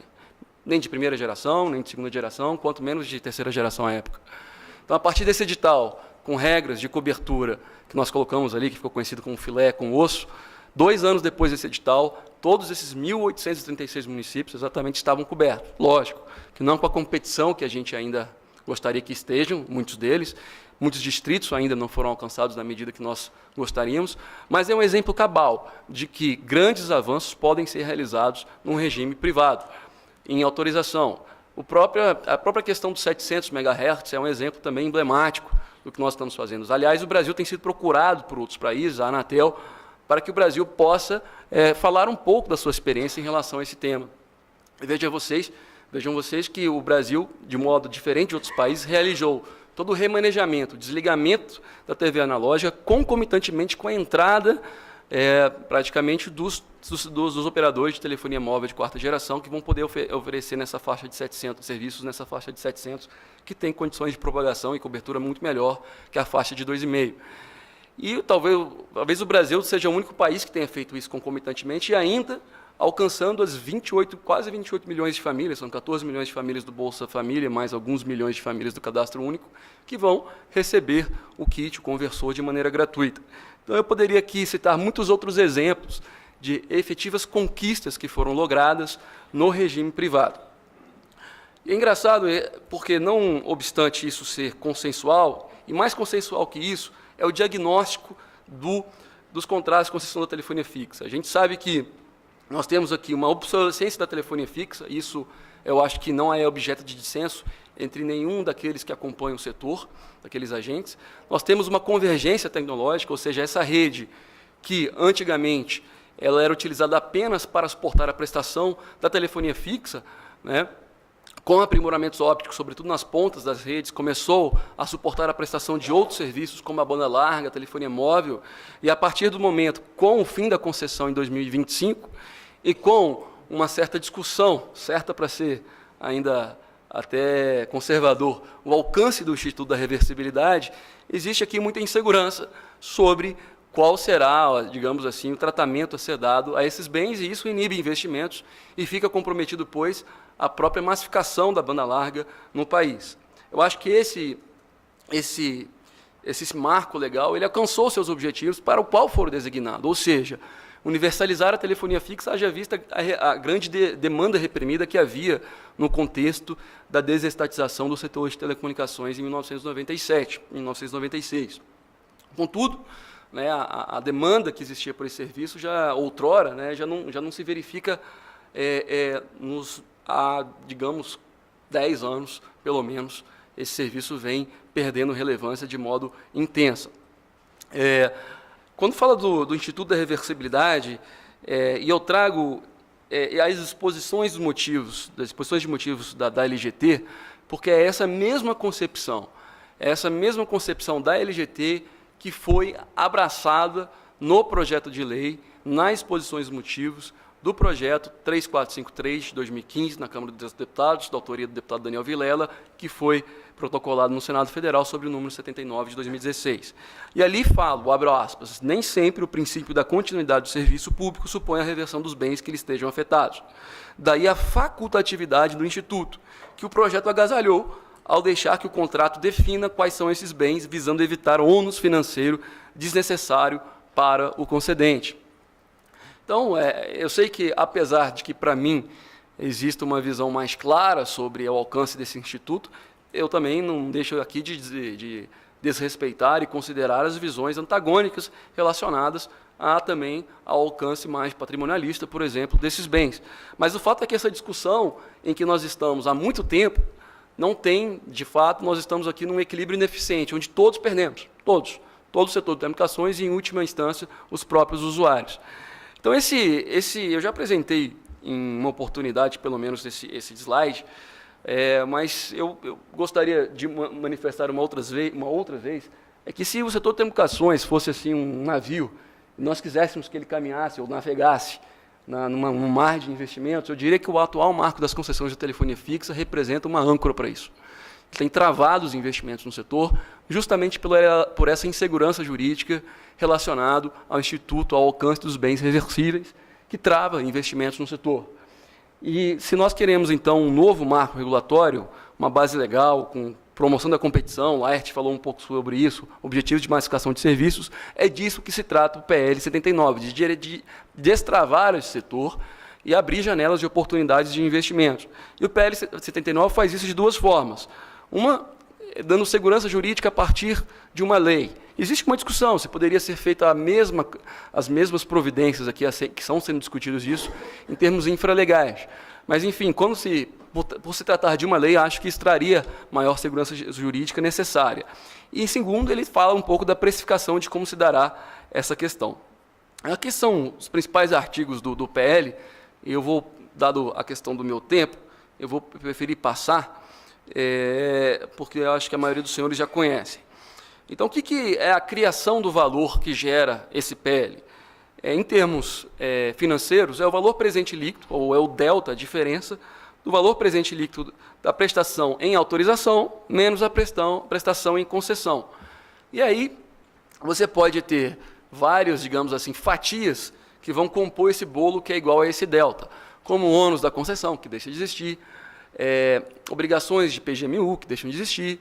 nem de primeira geração, nem de segunda geração, quanto menos de terceira geração à época. Então, a partir desse edital, com regras de cobertura que nós colocamos ali, que ficou conhecido como filé com osso, 2 anos depois desse edital, todos esses 1.836 municípios exatamente estavam cobertos. Lógico, que não com a competição que a gente ainda gostaria que estejam, muitos deles, muitos distritos ainda não foram alcançados na medida que nós gostaríamos, mas é um exemplo cabal de que grandes avanços podem ser realizados num regime privado, em autorização. A própria questão dos 700 MHz é um exemplo também emblemático do que nós estamos fazendo. Aliás, o Brasil tem sido procurado por outros países, a Anatel, para que o Brasil possa falar um pouco da sua experiência em relação a esse tema. E vejam vocês que o Brasil, de modo diferente de outros países, realizou todo o remanejamento, o desligamento da TV analógica, concomitantemente com a entrada, praticamente, dos operadores de telefonia móvel de 4ª geração, que vão poder oferecer nessa faixa de 700, serviços nessa faixa de 700, que tem condições de propagação e cobertura muito melhor que a faixa de 2,5. E talvez o Brasil seja o único país que tenha feito isso concomitantemente e ainda alcançando quase 28 milhões de famílias, são 14 milhões de famílias do Bolsa Família, mais alguns milhões de famílias do Cadastro Único, que vão receber o kit, o conversor, de maneira gratuita. Então, eu poderia aqui citar muitos outros exemplos de efetivas conquistas que foram logradas no regime privado. E é engraçado, porque não obstante isso ser consensual, e mais consensual que isso, é o diagnóstico dos contratos de concessão da telefonia fixa. A gente sabe que nós temos aqui uma obsolescência da telefonia fixa, isso eu acho que não é objeto de dissenso entre nenhum daqueles que acompanham o setor, daqueles agentes. Nós temos uma convergência tecnológica, ou seja, essa rede que antigamente ela era utilizada apenas para suportar a prestação da telefonia fixa, né, com aprimoramentos ópticos, sobretudo nas pontas das redes, começou a suportar a prestação de outros serviços, como a banda larga, a telefonia móvel, e a partir do momento, com o fim da concessão em 2025, e com uma certa discussão, certa para ser ainda até conservador, o alcance do Instituto da Reversibilidade, existe aqui muita insegurança sobre qual será, digamos assim, o tratamento a ser dado a esses bens, e isso inibe investimentos e fica comprometido, pois, a própria massificação da banda larga no país. Eu acho que esse marco legal ele alcançou seus objetivos para o qual foram designado, ou seja, universalizar a telefonia fixa, haja vista a grande demanda reprimida que havia no contexto da desestatização do setor de telecomunicações em 1997, 1996. Contudo, né, a demanda que existia por esse serviço já outrora, né, já não se verifica há, digamos, 10 anos, pelo menos, esse serviço vem perdendo relevância de modo intenso. Quando fala do Instituto da Reversibilidade, e eu trago as exposições dos motivos, das exposições de motivos da LGT, porque é essa mesma concepção da LGT que foi abraçada no projeto de lei, nas exposições dos motivos do projeto 3453 de 2015, na Câmara dos Deputados, da autoria do deputado Daniel Vilela, que foi protocolado no Senado Federal sobre o número 79 de 2016. E ali falo, abro aspas, nem sempre o princípio da continuidade do serviço público supõe a reversão dos bens que lhe estejam afetados. Daí a facultatividade do Instituto, que o projeto agasalhou ao deixar que o contrato defina quais são esses bens, visando evitar ônus financeiro desnecessário para o concedente. Então, eu sei que, apesar de que, para mim, existe uma visão mais clara sobre o alcance desse instituto, eu também não deixo aqui de desrespeitar e considerar as visões antagônicas relacionadas também ao alcance mais patrimonialista, por exemplo, desses bens. Mas o fato é que essa discussão em que nós estamos há muito tempo, não tem, de fato, nós estamos aqui num equilíbrio ineficiente, onde todos perdemos, todo o setor de telecomunicações e, em última instância, os próprios usuários. Então, eu já apresentei em uma oportunidade, pelo menos, esse slide, mas eu gostaria de manifestar uma outra vez, é que se o setor de telecomunicações fosse assim um navio, e nós quiséssemos que ele caminhasse ou navegasse num mar de investimentos, eu diria que o atual marco das concessões de telefonia fixa representa uma âncora para isso. Tem travado os investimentos no setor, justamente por essa insegurança jurídica relacionada ao Instituto, ao alcance dos bens reversíveis, que trava investimentos no setor. E se nós queremos, então, um novo marco regulatório, uma base legal, com promoção da competição, o Laerte falou um pouco sobre isso, objetivos de massificação de serviços, é disso que se trata o PL 79, de destravar esse setor e abrir janelas de oportunidades de investimentos. E o PL 79 faz isso de duas formas. Uma, dando segurança jurídica a partir de uma lei. Existe uma discussão se poderia ser feita as mesmas providências aqui que estão sendo discutidas isso em termos infralegais. Mas, enfim, por se tratar de uma lei, acho que isso traria maior segurança jurídica necessária. E, em segundo, ele fala um pouco da precificação de como se dará essa questão. Aqui são os principais artigos do PL, e eu vou, dado a questão do meu tempo, eu vou preferir passar, porque eu acho que a maioria dos senhores já conhecem. Então, o que é a criação do valor que gera esse PL? Em termos financeiros, é o valor presente líquido, ou é o delta, a diferença, do valor presente líquido da prestação em autorização, menos a prestação em concessão. E aí, você pode ter várias, digamos assim, fatias que vão compor esse bolo que é igual a esse delta, como o ônus da concessão, que deixa de existir, obrigações de PGMU, que deixam de existir,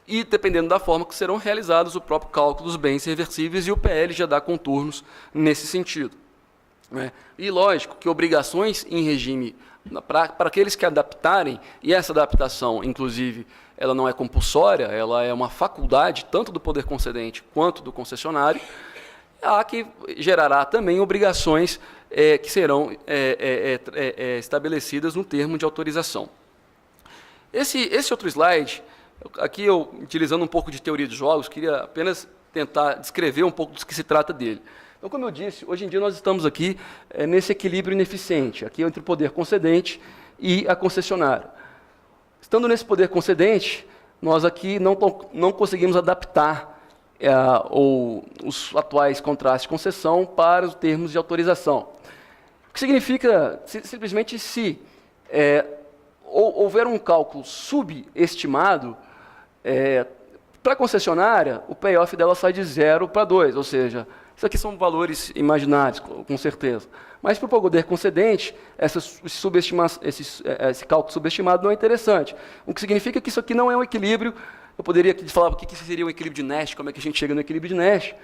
e, dependendo da forma que serão realizados, o próprio cálculo dos bens reversíveis, e o PL já dá contornos nesse sentido. E, lógico, que obrigações em regime, para aqueles que adaptarem, e essa adaptação, inclusive, ela não é compulsória, ela é uma faculdade, tanto do poder concedente quanto do concessionário, há que gerará também obrigações que serão estabelecidas no termo de autorização. Esse outro slide, aqui eu, utilizando um pouco de teoria de jogos, queria apenas tentar descrever um pouco do que se trata dele. Então, como eu disse, hoje em dia nós estamos aqui nesse equilíbrio ineficiente, aqui entre o poder concedente e a concessionária. Estando nesse poder concedente, nós aqui não conseguimos adaptar os atuais contratos de concessão para os termos de autorização. O que significa, simplesmente, se houver um cálculo subestimado, para a concessionária, o payoff dela sai de 0 para 2, ou seja, isso aqui são valores imaginários, com certeza. Mas para o poder concedente, esse cálculo subestimado não é interessante. O que significa que isso aqui não é um equilíbrio. Eu poderia aqui falar o que seria um equilíbrio de Nash, como é que a gente chega no equilíbrio de Nash,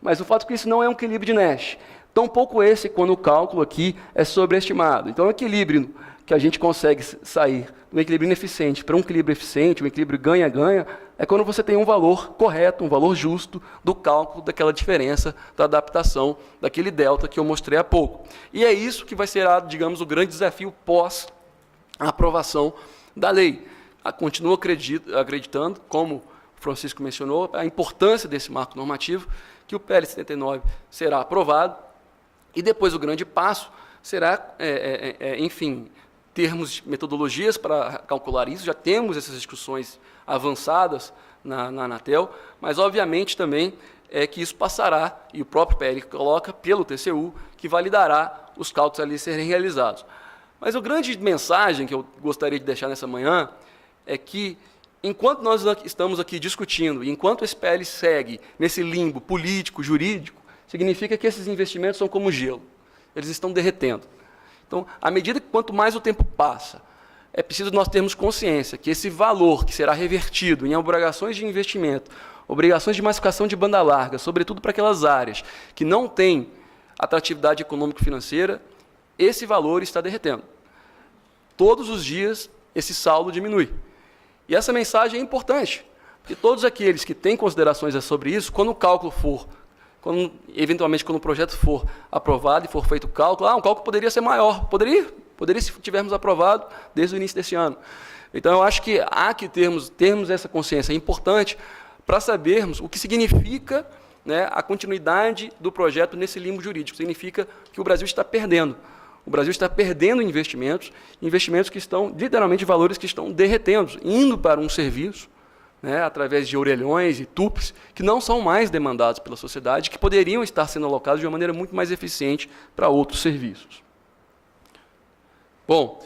mas o fato é que isso não é um equilíbrio de Nash. Tampouco esse quando o cálculo aqui é sobreestimado. Então, o equilíbrio que a gente consegue sair do equilíbrio ineficiente para um equilíbrio eficiente, um equilíbrio ganha-ganha, é quando você tem um valor correto, um valor justo do cálculo daquela diferença, da adaptação daquele delta que eu mostrei há pouco. E é isso que vai ser, digamos, o grande desafio pós a aprovação da lei. Continuo acreditando, como o Francisco mencionou, a importância desse marco normativo, que o PL 79 será aprovado, e depois o grande passo será, enfim, termos metodologias para calcular isso. Já temos essas discussões avançadas na Anatel, mas, obviamente, também que isso passará, e o próprio PL coloca, pelo TCU, que validará os cálculos ali serem realizados. Mas a grande mensagem que eu gostaria de deixar nessa manhã é que enquanto nós estamos aqui discutindo, enquanto esse PL segue nesse limbo político, jurídico, significa que esses investimentos são como gelo, eles estão derretendo. Então, à medida que quanto mais o tempo passa, é preciso nós termos consciência que esse valor que será revertido em obrigações de investimento, obrigações de massificação de banda larga, sobretudo para aquelas áreas que não têm atratividade econômico-financeira, esse valor está derretendo. Todos os dias, esse saldo diminui. E essa mensagem é importante, porque todos aqueles que têm considerações sobre isso, quando o cálculo for, eventualmente quando o projeto for aprovado e for feito o cálculo, um cálculo poderia ser maior, poderia se tivermos aprovado desde o início desse ano. Então, eu acho que há que termos essa consciência, é importante para sabermos o que significa, né, a continuidade do projeto nesse limbo jurídico. Significa que o Brasil está perdendo. O Brasil está perdendo investimentos que estão, literalmente, valores que estão derretendo, indo para um serviço, né, através de orelhões e tupes, que não são mais demandados pela sociedade, que poderiam estar sendo alocados de uma maneira muito mais eficiente para outros serviços. Bom,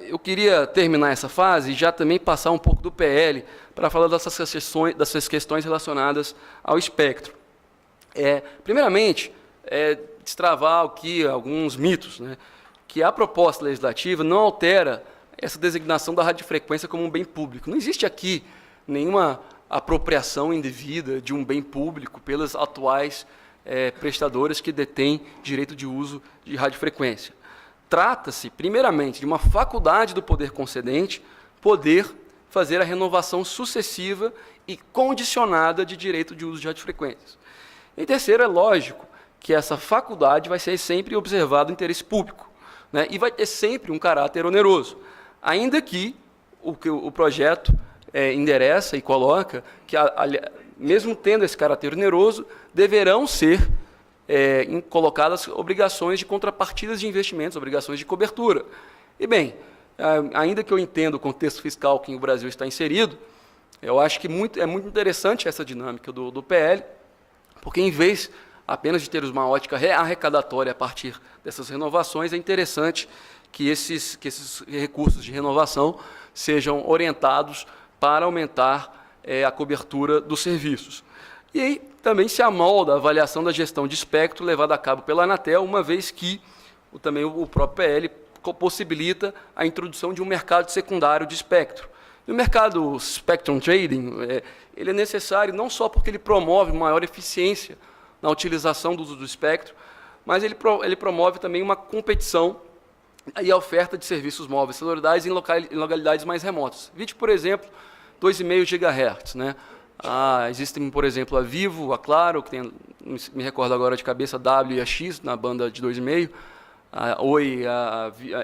eu queria terminar essa fase e já também passar um pouco do PL para falar dessas questões relacionadas ao espectro. Primeiramente, destravar aqui alguns mitos, né, que a proposta legislativa não altera essa designação da radiofrequência como um bem público. Não existe aqui nenhuma apropriação indevida de um bem público pelas atuais prestadoras que detêm direito de uso de radiofrequência. Trata-se, primeiramente, de uma faculdade do poder concedente poder fazer a renovação sucessiva e condicionada de direito de uso de radiofrequências. Em terceiro, é lógico que essa faculdade vai ser sempre observado o interesse público, né, e vai ter sempre um caráter oneroso, ainda que o projeto endereça e coloca que, mesmo tendo esse caráter oneroso, deverão ser colocadas obrigações de contrapartidas de investimentos, obrigações de cobertura. E, bem, ainda que eu entenda o contexto fiscal que o Brasil está inserido, eu acho que é muito interessante essa dinâmica do PL, porque, em vez apenas de ter uma ótica arrecadatória a partir dessas renovações, é interessante que esses recursos de renovação sejam orientados para aumentar a cobertura dos serviços. E aí também se amolda a avaliação da gestão de espectro levada a cabo pela Anatel, uma vez que também o próprio PL possibilita a introdução de um mercado secundário de espectro. E o mercado Spectrum Trading ele é necessário não só porque ele promove maior eficiência na utilização do uso do espectro, mas ele promove também uma competição e a oferta de serviços móveis celulares em localidades mais remotas. Vide, por exemplo, 2,5 GHz, né? Existem, por exemplo, a Vivo, a Claro, que tem, me recordo agora de cabeça, a W e a X na banda de 2,5, a Oi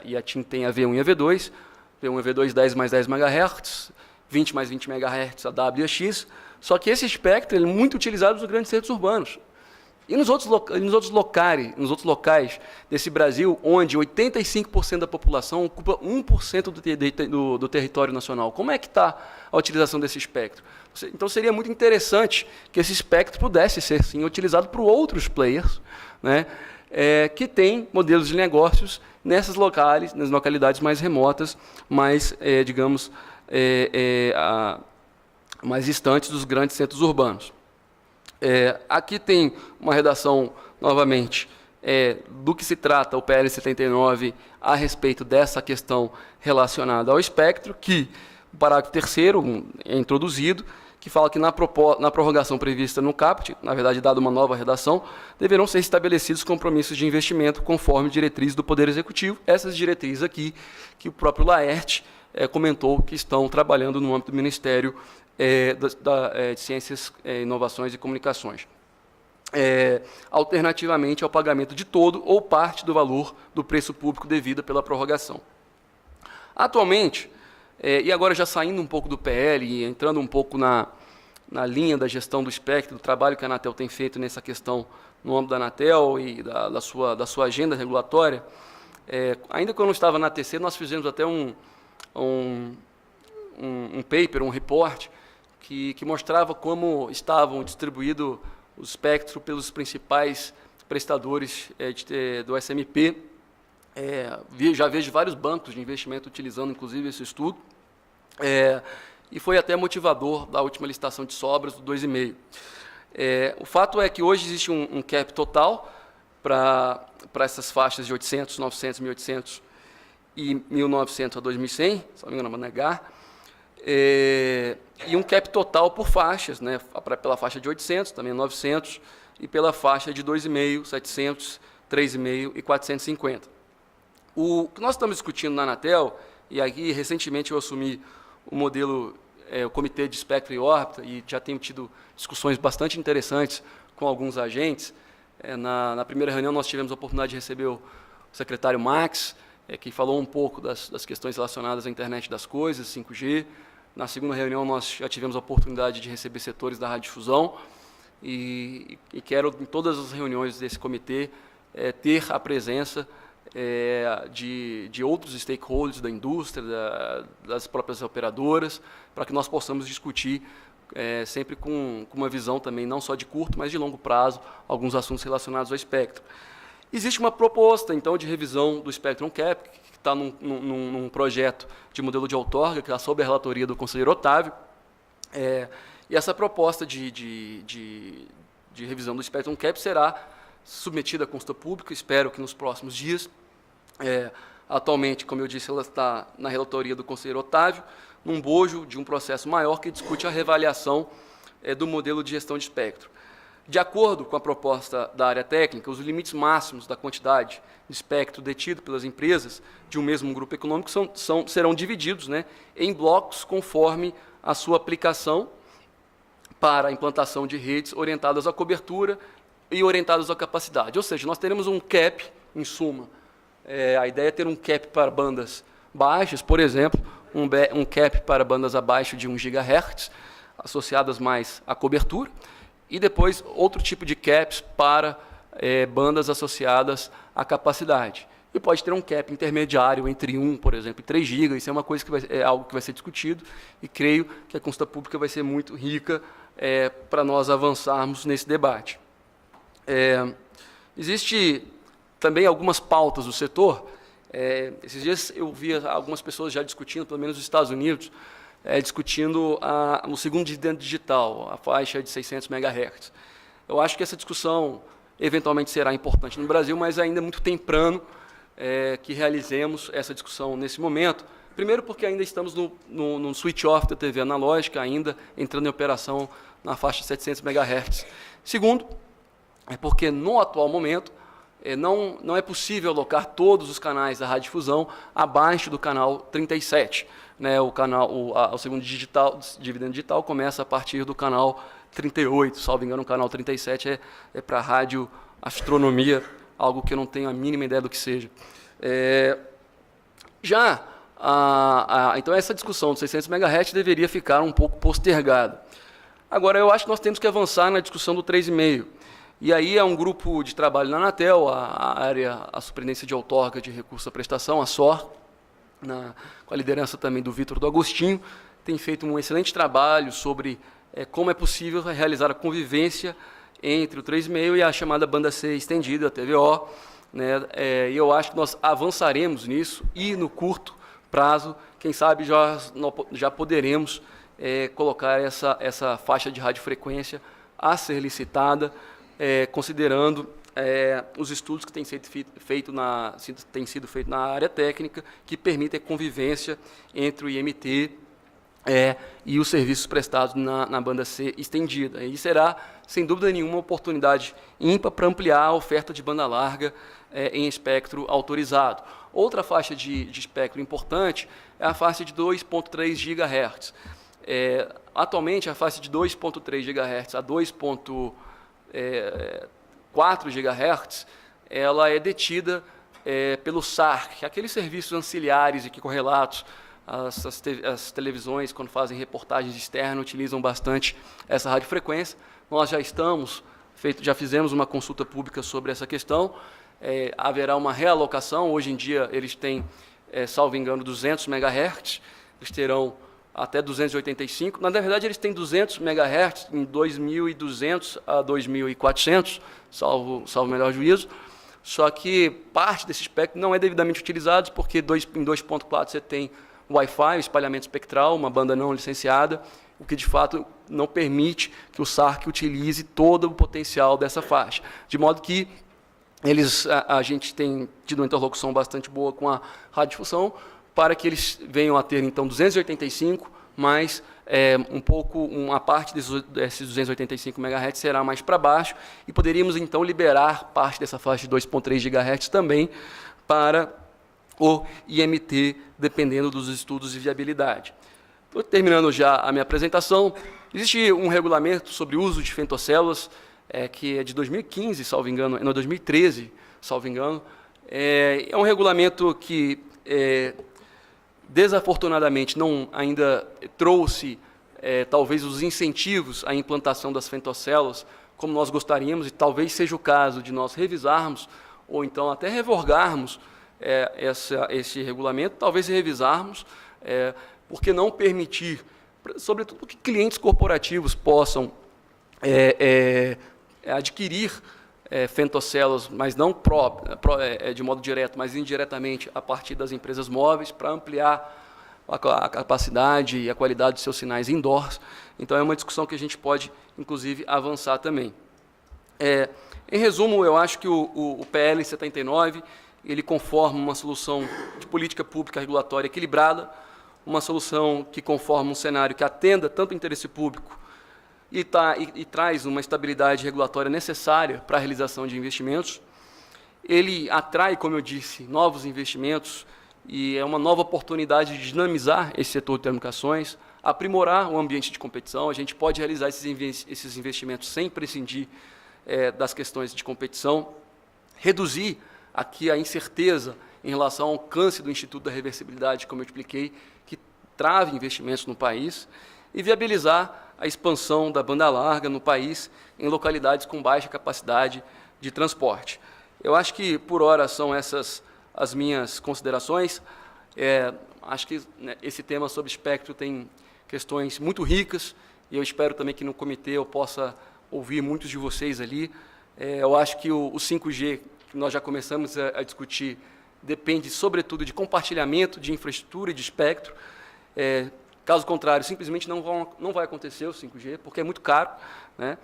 e a TIM tem a V1 e a V2, V1 e V2 10 mais 10 MHz, 20 mais 20 MHz a W e a X, só que esse espectro é muito utilizado nos grandes centros urbanos. E nos outros locais desse Brasil, onde 85% da população ocupa 1% do território nacional, como é que está a utilização desse espectro? Então, seria muito interessante que esse espectro pudesse ser, sim, utilizado por outros players, né, que têm modelos de negócios nas localidades mais remotas, mais, digamos, mais distantes dos grandes centros urbanos. Aqui tem uma redação, novamente, do que se trata o PL 79 a respeito dessa questão relacionada ao espectro, que o parágrafo 3º é introduzido, que fala que na prorrogação prevista no caput, na verdade, dada uma nova redação, deverão ser estabelecidos compromissos de investimento conforme diretrizes do Poder Executivo, essas diretrizes aqui que o próprio Laerte comentou que estão trabalhando no âmbito do Ministério de Ciências, Inovações e Comunicações. Alternativamente ao pagamento de todo ou parte do valor do preço público devido pela prorrogação. Atualmente, e agora já saindo um pouco do PL e entrando um pouco na linha da gestão do espectro, do trabalho que a Anatel tem feito nessa questão no âmbito da Anatel e da sua agenda regulatória, ainda quando eu estava na ATC, nós fizemos até um paper, um report, que mostrava como estavam distribuídos o espectro pelos principais prestadores do SMP. Já vejo vários bancos de investimento utilizando, inclusive, esse estudo. e foi até motivador da última licitação de sobras do 2,5. O fato é que hoje existe um cap total para essas faixas de 800, 900, 1.800 e 1.900 a 2.100, se não me engano, banda H, e um cap total por faixas, né, pela faixa de 800, também 900, e pela faixa de 2,5, 700, 3,5 e 450. O que nós estamos discutindo na Anatel, e aqui recentemente eu assumi o modelo, o Comitê de Espectro e Órbita, e já tenho tido discussões bastante interessantes com alguns agentes. Na primeira reunião nós tivemos a oportunidade de receber o secretário Max, que falou um pouco das questões relacionadas à internet das coisas, 5G. Na segunda reunião nós já tivemos a oportunidade de receber setores da radiodifusão, e quero, em todas as reuniões desse comitê, ter a presença de outros stakeholders da indústria, das próprias operadoras, para que nós possamos discutir sempre com uma visão também, não só de curto, mas de longo prazo, alguns assuntos relacionados ao espectro. Existe uma proposta, então, de revisão do Spectrum Cap, que está num projeto de modelo de outorga, que está sob a relatoria do conselheiro Otávio, e essa proposta de revisão do Spectrum Cap será submetida à consulta pública, espero que nos próximos dias. Atualmente, como eu disse, ela está na relatoria do conselheiro Otávio, num bojo de um processo maior que discute a reavaliação do modelo de gestão de espectro. De acordo com a proposta da área técnica, os limites máximos da quantidade de espectro detido pelas empresas de um mesmo grupo econômico serão divididos, né, em blocos conforme a sua aplicação para a implantação de redes orientadas à cobertura e orientadas à capacidade. Ou seja, nós teremos um cap, em suma. A ideia é ter um cap para bandas baixas, por exemplo, um cap para bandas abaixo de 1 GHz, associadas mais à cobertura, e depois outro tipo de caps para bandas associadas à capacidade. E pode ter um cap intermediário entre 1, por exemplo, e 3 GB. Isso é uma coisa que é algo que vai ser discutido, e creio que a consulta pública vai ser muito rica para nós avançarmos nesse debate. Existe também algumas pautas do setor. Esses dias eu vi algumas pessoas já discutindo, pelo menos nos Estados Unidos, discutindo o segundo dividendo digital, a faixa de 600 MHz. Eu acho que essa discussão eventualmente será importante no Brasil, mas ainda é muito temprano que realizemos essa discussão nesse momento. Primeiro, porque ainda estamos no switch-off da TV analógica, ainda entrando em operação na faixa de 700 MHz. Segundo, porque no atual momento não é possível alocar todos os canais da radiodifusão abaixo do canal 37. Né, o segundo dividendo digital começa a partir do canal 38, salvo engano, o canal 37 é para rádio astronomia, algo que eu não tenho a mínima ideia do que seja. Então, essa discussão dos 600 MHz deveria ficar um pouco postergada. Agora, eu acho que nós temos que avançar na discussão do 3,5. E aí é um grupo de trabalho na Anatel, a Superintendência de Outorga de Recursos à Prestação, a SOR, com a liderança também do Vitor do Agostinho, tem feito um excelente trabalho sobre como é possível realizar a convivência entre o 3,5 e a chamada banda C estendida, a TVO. Né, e eu acho que nós avançaremos nisso, e no curto prazo, quem sabe já poderemos colocar essa faixa de radiofrequência a ser licitada, considerando os estudos que têm sido feitos na área técnica, que permitem a convivência entre o IMT e os serviços prestados na banda C estendida. E será, sem dúvida nenhuma, uma oportunidade ímpar para ampliar a oferta de banda larga em espectro autorizado. Outra faixa de espectro importante é a faixa de 2,3 GHz. Atualmente, a faixa de 2,3 GHz a 2,4 GHz, ela é detida pelo SARC, aqueles serviços anciliares e que correlatos. As televisões, quando fazem reportagens externas, utilizam bastante essa radiofrequência. Nós já fizemos uma consulta pública sobre essa questão. Haverá uma realocação. Hoje em dia, eles têm, salvo engano, 200 MHz. Eles terão até 285. Na verdade, eles têm 200 MHz em 2.200 a 2.400, salvo o melhor juízo. Só que parte desse espectro não é devidamente utilizado, porque em 2.4 você tem Wi-Fi, espalhamento espectral, uma banda não licenciada, o que de fato não permite que o SARC utilize todo o potencial dessa faixa. De modo que a gente tem tido uma interlocução bastante boa com a radiodifusão para que eles venham a ter, então, 285, mas uma parte desses 285 MHz será mais para baixo, e poderíamos, então, liberar parte dessa faixa de 2.3 GHz também para o IMT, dependendo dos estudos de viabilidade. Estou terminando já a minha apresentação. Existe um regulamento sobre o uso de femtocélulas, que é de 2015, salvo engano, não, 2013, salvo engano. É um regulamento que, desafortunadamente, não ainda trouxe, talvez, os incentivos à implantação das femtocélulas, como nós gostaríamos, e talvez seja o caso de nós revisarmos, ou então até revogarmos esse regulamento, talvez revisarmos, porque não permitir, sobretudo que clientes corporativos possam adquirir femtocélulas, mas não de modo direto, mas indiretamente a partir das empresas móveis, para ampliar a capacidade e a qualidade de seus sinais indoors. Então, é uma discussão que a gente pode, inclusive, avançar também. Em resumo, eu acho que o PL 79, ele conforma uma solução de política pública regulatória equilibrada, uma solução que conforma um cenário que atenda tanto o interesse público e traz uma estabilidade regulatória necessária para a realização de investimentos. Ele atrai, como eu disse, novos investimentos, e é uma nova oportunidade de dinamizar esse setor de telecomunicações, aprimorar o ambiente de competição. A gente pode realizar esses investimentos sem prescindir das questões de competição, reduzir aqui a incerteza em relação ao alcance do Instituto da Reversibilidade, como eu expliquei, que trave investimentos no país, e viabilizar a expansão da banda larga no país em localidades com baixa capacidade de transporte. Eu acho que, por hora, são essas as minhas considerações. Acho que, né, esse tema sobre espectro tem questões muito ricas, e eu espero também que no comitê eu possa ouvir muitos de vocês ali. Eu acho que o 5G, que nós já começamos a discutir, depende, sobretudo, de compartilhamento de infraestrutura e de espectro. Caso contrário, simplesmente não vai acontecer o 5G, porque é muito caro, né?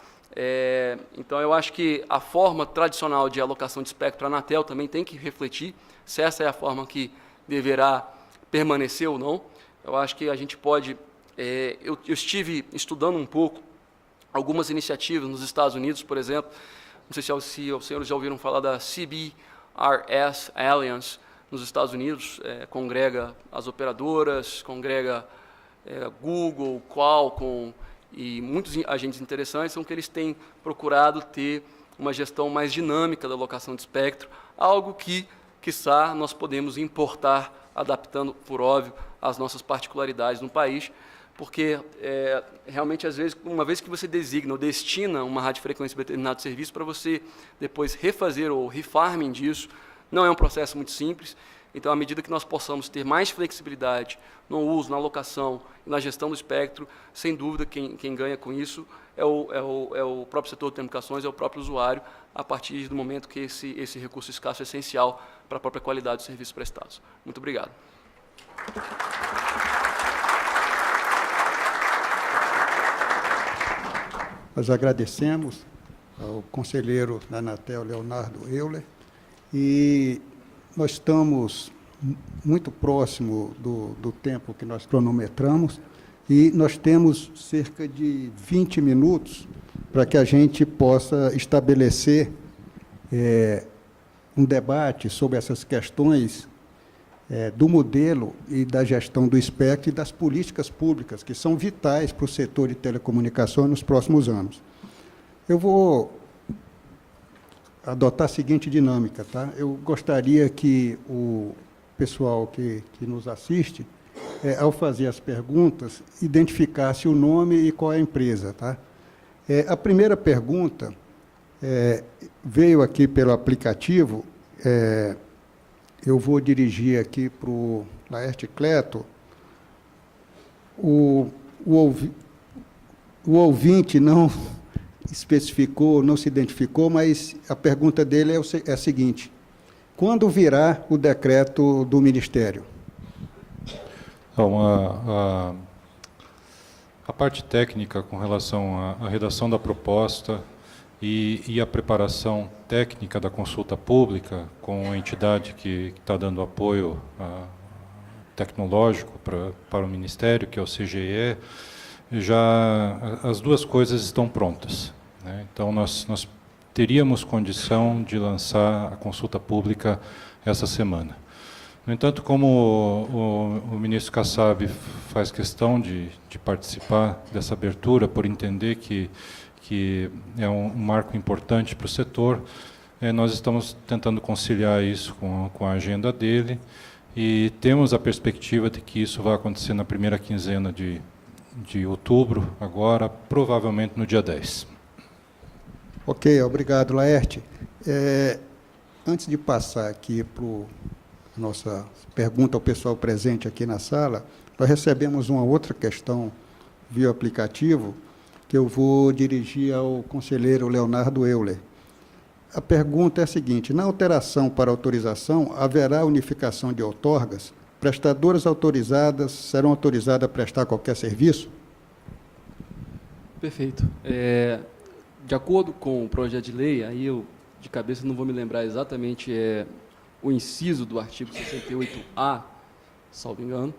Então, eu acho que a forma tradicional de alocação de espectro, a Anatel também tem que refletir se essa é a forma que deverá permanecer ou não. Eu acho que a gente pode... eu estive estudando um pouco algumas iniciativas nos Estados Unidos, por exemplo. Não sei se os senhores já ouviram falar da CBRS Alliance nos Estados Unidos. Congrega as operadoras, congrega Google, Qualcomm e muitos agentes interessantes, são que eles têm procurado ter uma gestão mais dinâmica da alocação de espectro, algo que, quiçá, nós podemos importar, adaptando, por óbvio, as nossas particularidades no país, porque, realmente, às vezes, uma vez que você designa ou destina uma radiofrequência para determinado serviço, para você depois refazer ou refarming disso, não é um processo muito simples. Então, à medida que nós possamos ter mais flexibilidade no uso, na alocação e na gestão do espectro, sem dúvida, quem ganha com isso é o próprio setor de telecomunicações, é o próprio usuário, a partir do momento que esse recurso escasso é essencial para a própria qualidade dos serviços prestados. Muito obrigado. Nós agradecemos ao conselheiro da Anatel, Leonardo Euler, e nós estamos muito próximo do tempo que nós cronometramos, e nós temos cerca de 20 minutos para que a gente possa estabelecer um debate sobre essas questões do modelo e da gestão do espectro e das políticas públicas, que são vitais para o setor de telecomunicações nos próximos anos. Eu vou adotar a seguinte dinâmica, tá? Eu gostaria que o pessoal que nos assiste, ao fazer as perguntas, identificasse o nome e qual é a empresa, tá? A primeira pergunta veio aqui pelo aplicativo. Eu vou dirigir aqui para o Laerte Cleto. O ouvinte não especificou, não se identificou, mas a pergunta dele é a seguinte: quando virá o decreto do Ministério? Então, a parte técnica com relação à redação da proposta e a preparação técnica da consulta pública com a entidade que está dando apoio tecnológico para o Ministério, que é o CGE, as duas coisas estão prontas, né? Então, nós teríamos condição de lançar a consulta pública essa semana. No entanto, como o ministro Kassab faz questão de participar dessa abertura, por entender que é um marco importante para o setor, nós estamos tentando conciliar isso com a agenda dele e temos a perspectiva de que isso vai acontecer na primeira quinzena de outubro, agora, provavelmente no dia 10. Ok, obrigado, Laerte. Antes de passar aqui para nossa pergunta ao pessoal presente aqui na sala, nós recebemos uma outra questão via aplicativo, que eu vou dirigir ao conselheiro Leonardo Euler. A pergunta é a seguinte: na alteração para autorização, haverá unificação de outorgas? Prestadoras autorizadas serão autorizadas a prestar qualquer serviço? Perfeito. De acordo com o projeto de lei, aí eu, de cabeça, não vou me lembrar exatamente o inciso do artigo 68A, salvo engano,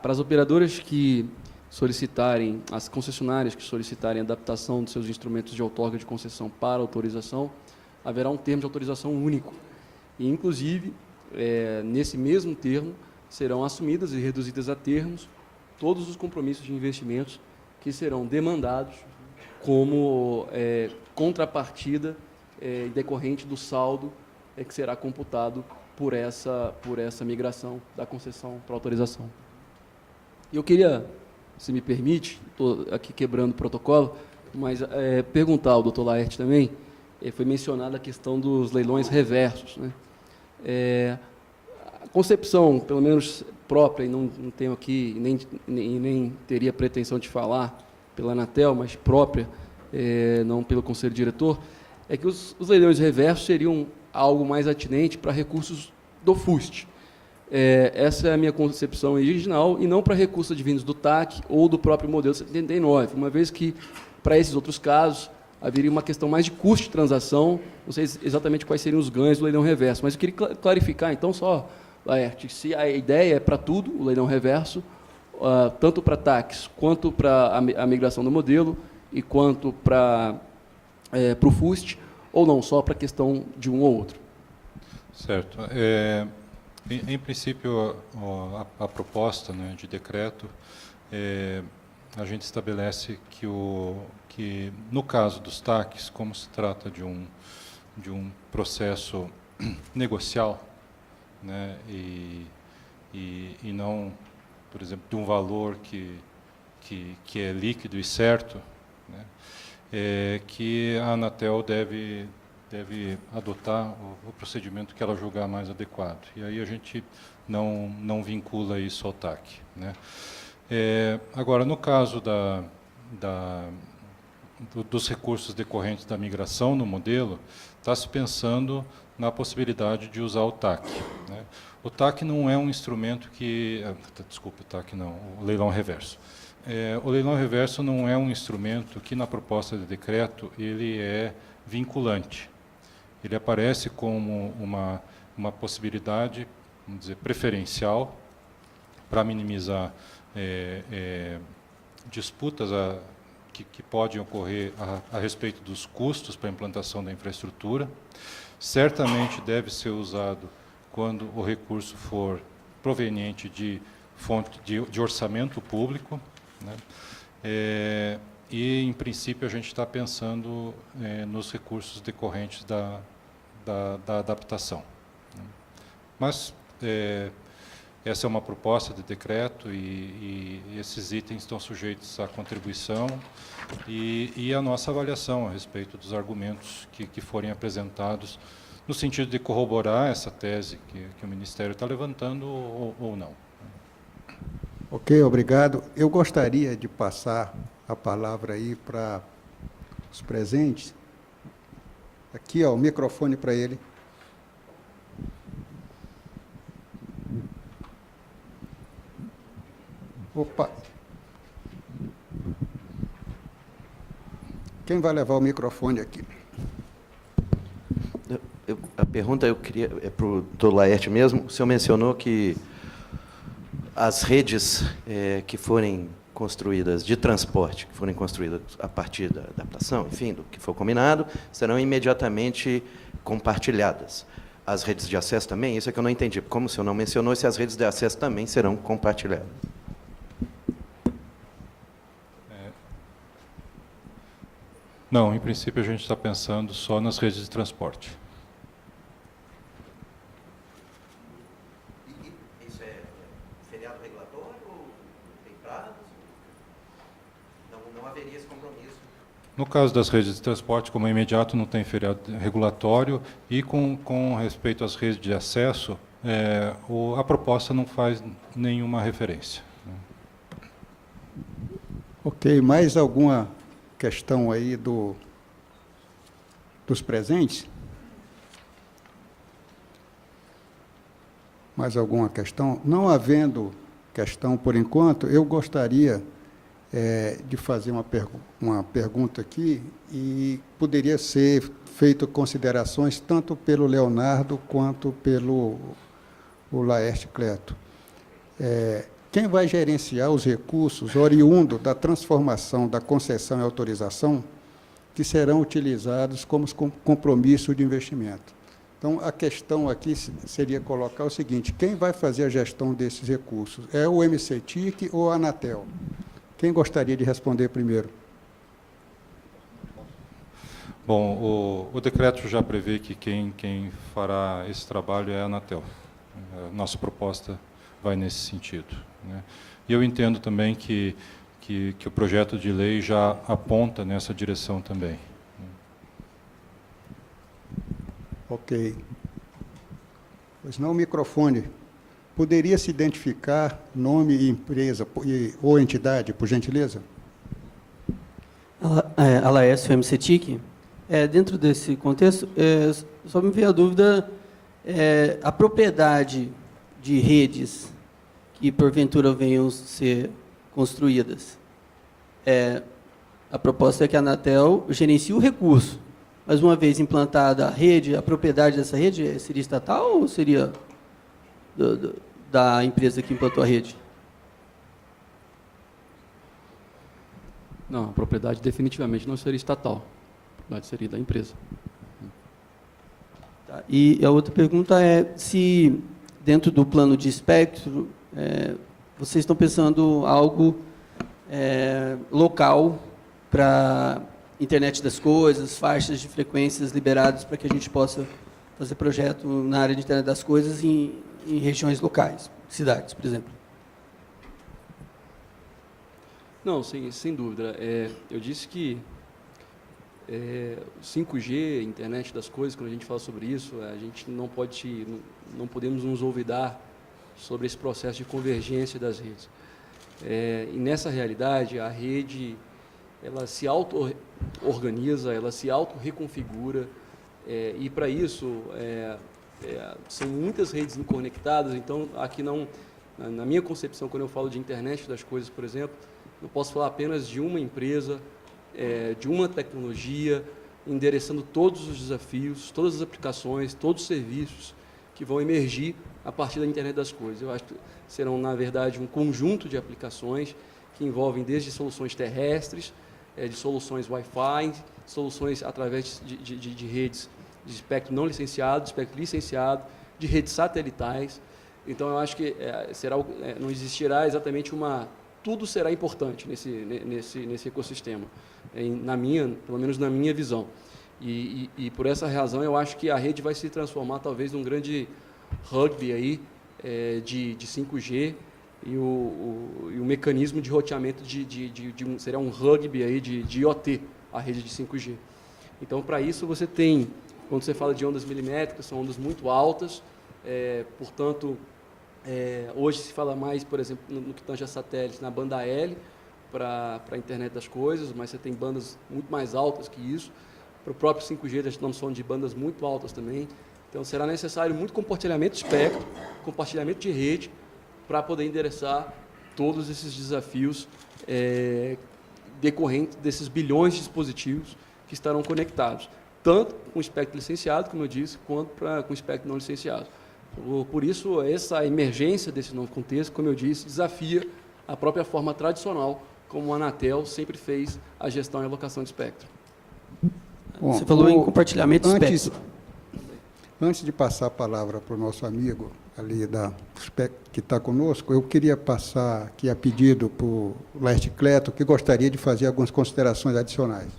para as operadoras que solicitarem, as concessionárias que solicitarem adaptação dos seus instrumentos de outorga de concessão para autorização, haverá um termo de autorização único. E, inclusive, nesse mesmo termo, serão assumidas e reduzidas a termos todos os compromissos de investimentos que serão demandados como contrapartida decorrente do saldo que será computado por essa migração da concessão para autorização. E eu queria, se me permite, estou aqui quebrando o protocolo, mas perguntar ao doutor Laerte também, foi mencionada a questão dos leilões reversos, né? A concepção, pelo menos própria, e não tenho aqui, nem teria pretensão de falar pela Anatel, mas própria, não pelo Conselho Diretor, é que os leilões reversos seriam algo mais atinente para recursos do FUST. Essa é a minha concepção original, e não para recursos advindos do TAC ou do próprio modelo 79, uma vez que, para esses outros casos, haveria uma questão mais de custo de transação, não sei exatamente quais seriam os ganhos do leilão reverso, mas eu queria clarificar, então, só, Laerte, se a ideia é para tudo, o leilão reverso, tanto para TACs, quanto para a migração do modelo, e quanto para o FUST, ou não, só para a questão de um ou outro. Certo. Em princípio, a proposta, né, de decreto, a gente estabelece que no caso dos TACs, como se trata de um processo negocial, né, e não, por exemplo, de um valor que é líquido e certo, né, que a Anatel deve adotar o procedimento que ela julgar mais adequado. E aí a gente não vincula isso ao TAC, né. Agora, no caso dos recursos decorrentes da migração no modelo, está se pensando na possibilidade de usar o TAC, né. O TAC não é um instrumento que... Desculpe, o TAC não, o leilão reverso. O leilão reverso não é um instrumento que, na proposta de decreto, ele é vinculante. Ele aparece como uma possibilidade, vamos dizer, preferencial, para minimizar disputas que podem ocorrer a respeito dos custos para a implantação da infraestrutura. Certamente deve ser usado quando o recurso for proveniente de fonte de orçamento público, né? E, em princípio, a gente está pensando nos recursos decorrentes da adaptação, né? Mas essa é uma proposta de decreto e esses itens estão sujeitos à contribuição e à nossa avaliação a respeito dos argumentos que forem apresentados, no sentido de corroborar essa tese que o Ministério está levantando ou não. Ok, obrigado. Eu gostaria de passar a palavra aí para os presentes. Aqui, ó, o microfone para ele. Opa. Quem vai levar o microfone aqui? A pergunta eu queria é para o Dr. Laerte mesmo. O senhor mencionou que as redes que forem construídas de transporte, que forem construídas a partir da adaptação, enfim, do que for combinado, serão imediatamente compartilhadas. As redes de acesso também? Isso é que eu não entendi. Como o senhor não mencionou, se as redes de acesso também serão compartilhadas. Não, em princípio a gente está pensando só nas redes de transporte. Isso é feriado regulatório ou tem prazos? Não haveria esse compromisso? No caso das redes de transporte, como é imediato, não tem feriado regulatório, e com respeito às redes de acesso, a proposta não faz nenhuma referência. Ok, mais alguma questão aí dos presentes? Mais alguma questão? Não havendo questão por enquanto, eu gostaria de fazer uma pergunta aqui, e poderia ser feito considerações tanto pelo Leonardo quanto pelo Laerte Cleto. Quem vai gerenciar os recursos oriundos da transformação da concessão e autorização que serão utilizados como compromisso de investimento? Então, a questão aqui seria colocar o seguinte: quem vai fazer a gestão desses recursos? É o MCTIC ou a Anatel? Quem gostaria de responder primeiro? Bom, o decreto já prevê que quem fará esse trabalho é a Anatel. A nossa proposta vai nesse sentido, né? E eu entendo também que o projeto de lei já aponta nessa direção também. Ok. Pois não, o microfone. Poderia se identificar nome e empresa ou entidade, por gentileza? Alaécio MCTIC. Dentro desse contexto, só me veio a dúvida, a propriedade de redes que porventura venham ser construídas. A proposta é que a Anatel gerencie o recurso, mas uma vez implantada a rede, a propriedade dessa rede seria estatal ou seria da empresa que implantou a rede? Não, a propriedade definitivamente não seria estatal. A propriedade seria da empresa. Tá. E a outra pergunta é se, dentro do plano de espectro, vocês estão pensando algo local para internet das coisas, faixas de frequências liberadas para que a gente possa fazer projeto na área de internet das coisas em regiões locais, cidades, por exemplo. Não, sem dúvida. Eu disse que 5G, internet das coisas, quando a gente fala sobre isso, a gente não podemos nos olvidar sobre esse processo de convergência das redes. E nessa realidade, a rede ela se auto-organiza, ela se auto-reconfigura, e para isso são muitas redes conectadas. Então, aqui não, na minha concepção, quando eu falo de internet das coisas, por exemplo, não posso falar apenas de uma empresa, de uma tecnologia, endereçando todos os desafios, todas as aplicações, todos os serviços que vão emergir a partir da internet das coisas. Eu acho que serão, na verdade, um conjunto de aplicações que envolvem desde soluções terrestres, de soluções Wi-Fi, soluções através de redes de espectro não licenciado, de espectro licenciado, de redes satelitais. Então, eu acho que não existirá exatamente tudo será importante nesse ecossistema, pelo menos na minha visão. E por essa razão, eu acho que a rede vai se transformar talvez num grande rugby aí, de 5G, e o mecanismo de roteamento será um rugby aí de IoT, a rede de 5G. Então, para isso, você tem, quando você fala de ondas milimétricas, são ondas muito altas, portanto, hoje se fala mais, por exemplo, no que tange a satélites, na banda L, para a internet das coisas, mas você tem bandas muito mais altas que isso. Para o próprio 5G, já estamos falando de bandas muito altas também. Então, será necessário muito compartilhamento de espectro, compartilhamento de rede, para poder endereçar todos esses desafios decorrentes desses bilhões de dispositivos que estarão conectados, tanto com o espectro licenciado, como eu disse, quanto com o espectro não licenciado. Por isso, essa emergência desse novo contexto, como eu disse, desafia a própria forma tradicional como a Anatel sempre fez a gestão e alocação de espectro. Bom, Você falou em compartilhamento de espectro. Antes de passar a palavra para o nosso amigo ali que está conosco, eu queria passar aqui a pedido para o Laerte Cleto, que gostaria de fazer algumas considerações adicionais.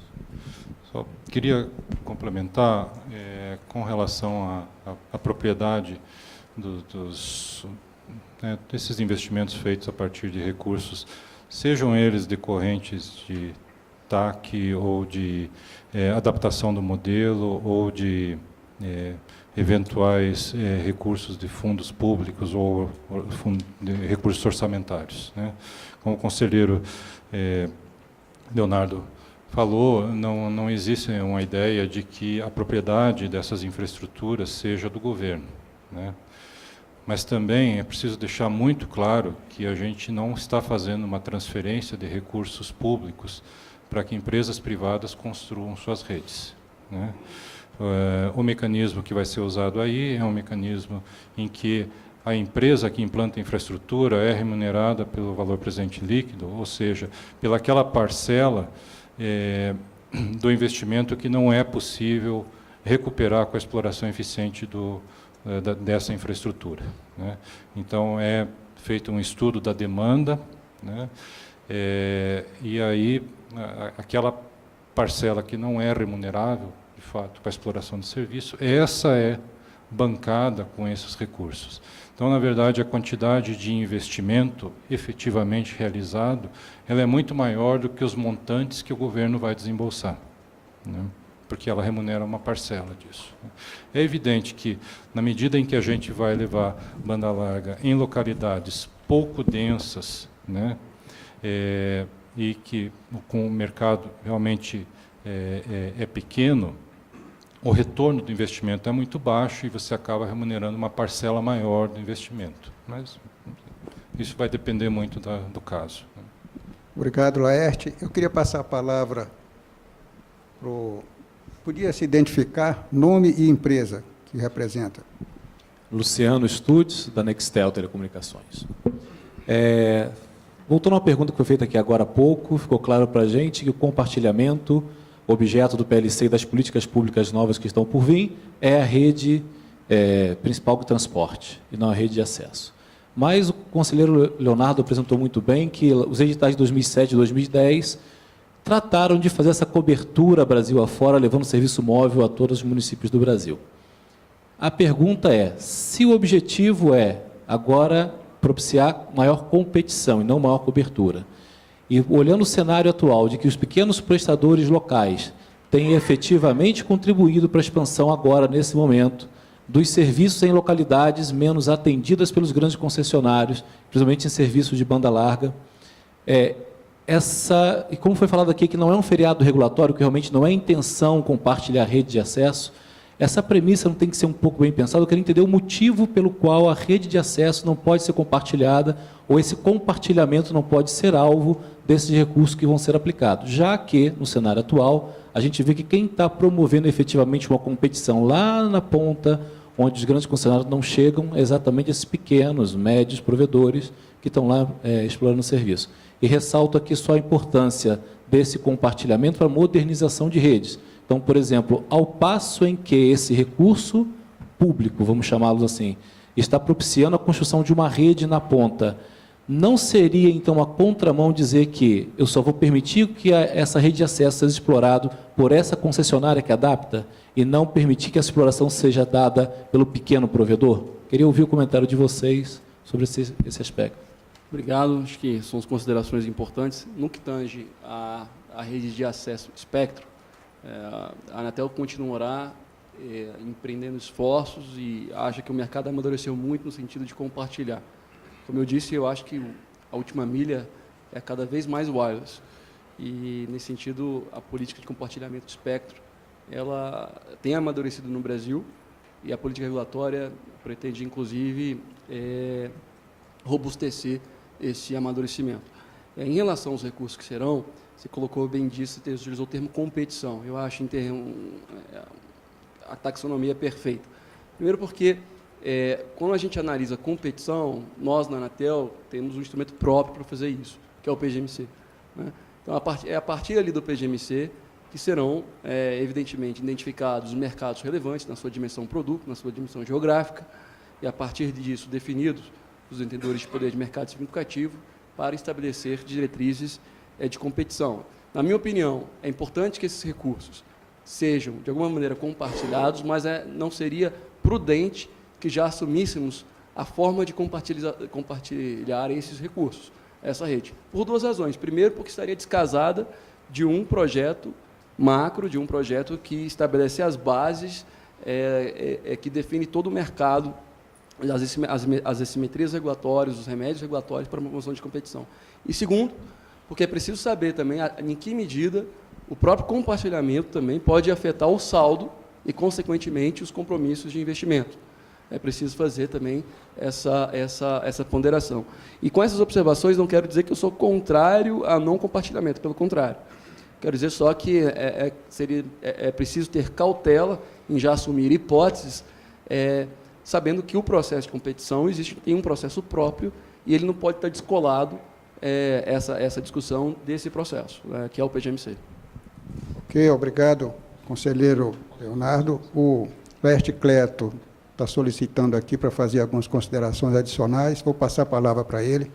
Só queria complementar com relação à propriedade desses investimentos feitos a partir de recursos, sejam eles decorrentes de TAC ou de adaptação do modelo ou de eventuais recursos de fundos públicos ou recursos orçamentários, né? Como o conselheiro Leonardo falou, não existe uma ideia de que a propriedade dessas infraestruturas seja do governo, né? Mas também é preciso deixar muito claro que a gente não está fazendo uma transferência de recursos públicos para que empresas privadas construam suas redes, né? O mecanismo que vai ser usado aí é um mecanismo em que a empresa que implanta a infraestrutura é remunerada pelo valor presente líquido, ou seja, pelaquela parcela do investimento que não é possível recuperar com a exploração eficiente dessa infraestrutura, né? Então, é feito um estudo da demanda, né? E aí, aquela parcela que não é remunerável, de fato, para a exploração de serviço, essa é bancada com esses recursos. Então, na verdade, a quantidade de investimento efetivamente realizado, ela é muito maior do que os montantes que o governo vai desembolsar, né? Porque ela remunera uma parcela disso. É evidente que, na medida em que a gente vai levar banda larga em localidades pouco densas, né, e que com o mercado realmente é pequeno, o retorno do investimento é muito baixo e você acaba remunerando uma parcela maior do investimento. Mas isso vai depender muito do caso. Obrigado, Laerte. Eu queria passar a palavra para o... Podia se identificar, nome e empresa que representa. Luciano Studes, da Nextel Telecomunicações. Voltando a uma pergunta que foi feita aqui agora há pouco, ficou claro para a gente que o compartilhamento, objeto do PLC e das políticas públicas novas que estão por vir, é a rede principal de transporte, e não a rede de acesso. Mas o conselheiro Leonardo apresentou muito bem que os editais de 2007 e 2010 trataram de fazer essa cobertura Brasil afora, levando serviço móvel a todos os municípios do Brasil. A pergunta é, se o objetivo é agora propiciar maior competição e não maior cobertura, e olhando o cenário atual de que os pequenos prestadores locais têm efetivamente contribuído para a expansão agora, nesse momento, dos serviços em localidades menos atendidas pelos grandes concessionários, principalmente em serviços de banda larga, e como foi falado aqui, que não é um feriado regulatório, que realmente não é intenção compartilhar a rede de acesso, essa premissa não tem que ser um pouco bem pensada. Eu quero entender o motivo pelo qual a rede de acesso não pode ser compartilhada, ou esse compartilhamento não pode ser alvo desses recursos que vão ser aplicados, já que, no cenário atual, a gente vê que quem está promovendo efetivamente uma competição lá na ponta, onde os grandes concessionários não chegam, é exatamente esses pequenos, médios provedores que estão lá explorando o serviço. E ressalto aqui só a importância desse compartilhamento para a modernização de redes. Então, por exemplo, ao passo em que esse recurso público, vamos chamá-los assim, está propiciando a construção de uma rede na ponta, não seria, então, a contramão dizer que eu só vou permitir que essa rede de acesso seja explorado por essa concessionária que adapta e não permitir que a exploração seja dada pelo pequeno provedor? Queria ouvir o comentário de vocês sobre esse aspecto. Obrigado. Acho que são as considerações importantes. No que tange a rede de acesso espectro, a Anatel continuará empreendendo esforços e acha que o mercado amadureceu muito no sentido de compartilhar. Como eu disse, eu acho que a última milha é cada vez mais wireless. E, nesse sentido, a política de compartilhamento de espectro ela tem amadurecido no Brasil e a política regulatória pretende, inclusive, robustecer esse amadurecimento. Em relação aos recursos que serão, você colocou bem disso, você utilizou o termo competição. Eu acho a taxonomia perfeita. Primeiro porque, quando a gente analisa competição, nós, na Anatel, temos um instrumento próprio para fazer isso, que é o PGMC. Né? Então, é a partir ali do PGMC que serão, evidentemente, identificados os mercados relevantes na sua dimensão produto, na sua dimensão geográfica, e, a partir disso, definidos os detentores de poder de mercado significativo para estabelecer diretrizes de competição. Na minha opinião, é importante que esses recursos sejam, de alguma maneira, compartilhados, mas não seria prudente que já assumíssemos a forma de compartilhar esses recursos, essa rede. Por duas razões. Primeiro, porque estaria descasada de um projeto macro, de um projeto que estabelece as bases, que define todo o mercado, as assimetrias regulatórias, os remédios regulatórios para a promoção de competição. E segundo, porque é preciso saber também em que medida o próprio compartilhamento também pode afetar o saldo e, consequentemente, os compromissos de investimento. É preciso fazer também essa ponderação. E com essas observações, não quero dizer que eu sou contrário a não compartilhamento, pelo contrário. Quero dizer só que é preciso ter cautela em já assumir hipóteses, sabendo que o processo de competição tem um processo próprio e ele não pode estar descolado essa discussão desse processo, que é o PGMC. Ok, obrigado, conselheiro Leonardo. O Laerte Cleto está solicitando aqui para fazer algumas considerações adicionais. Vou passar a palavra para ele.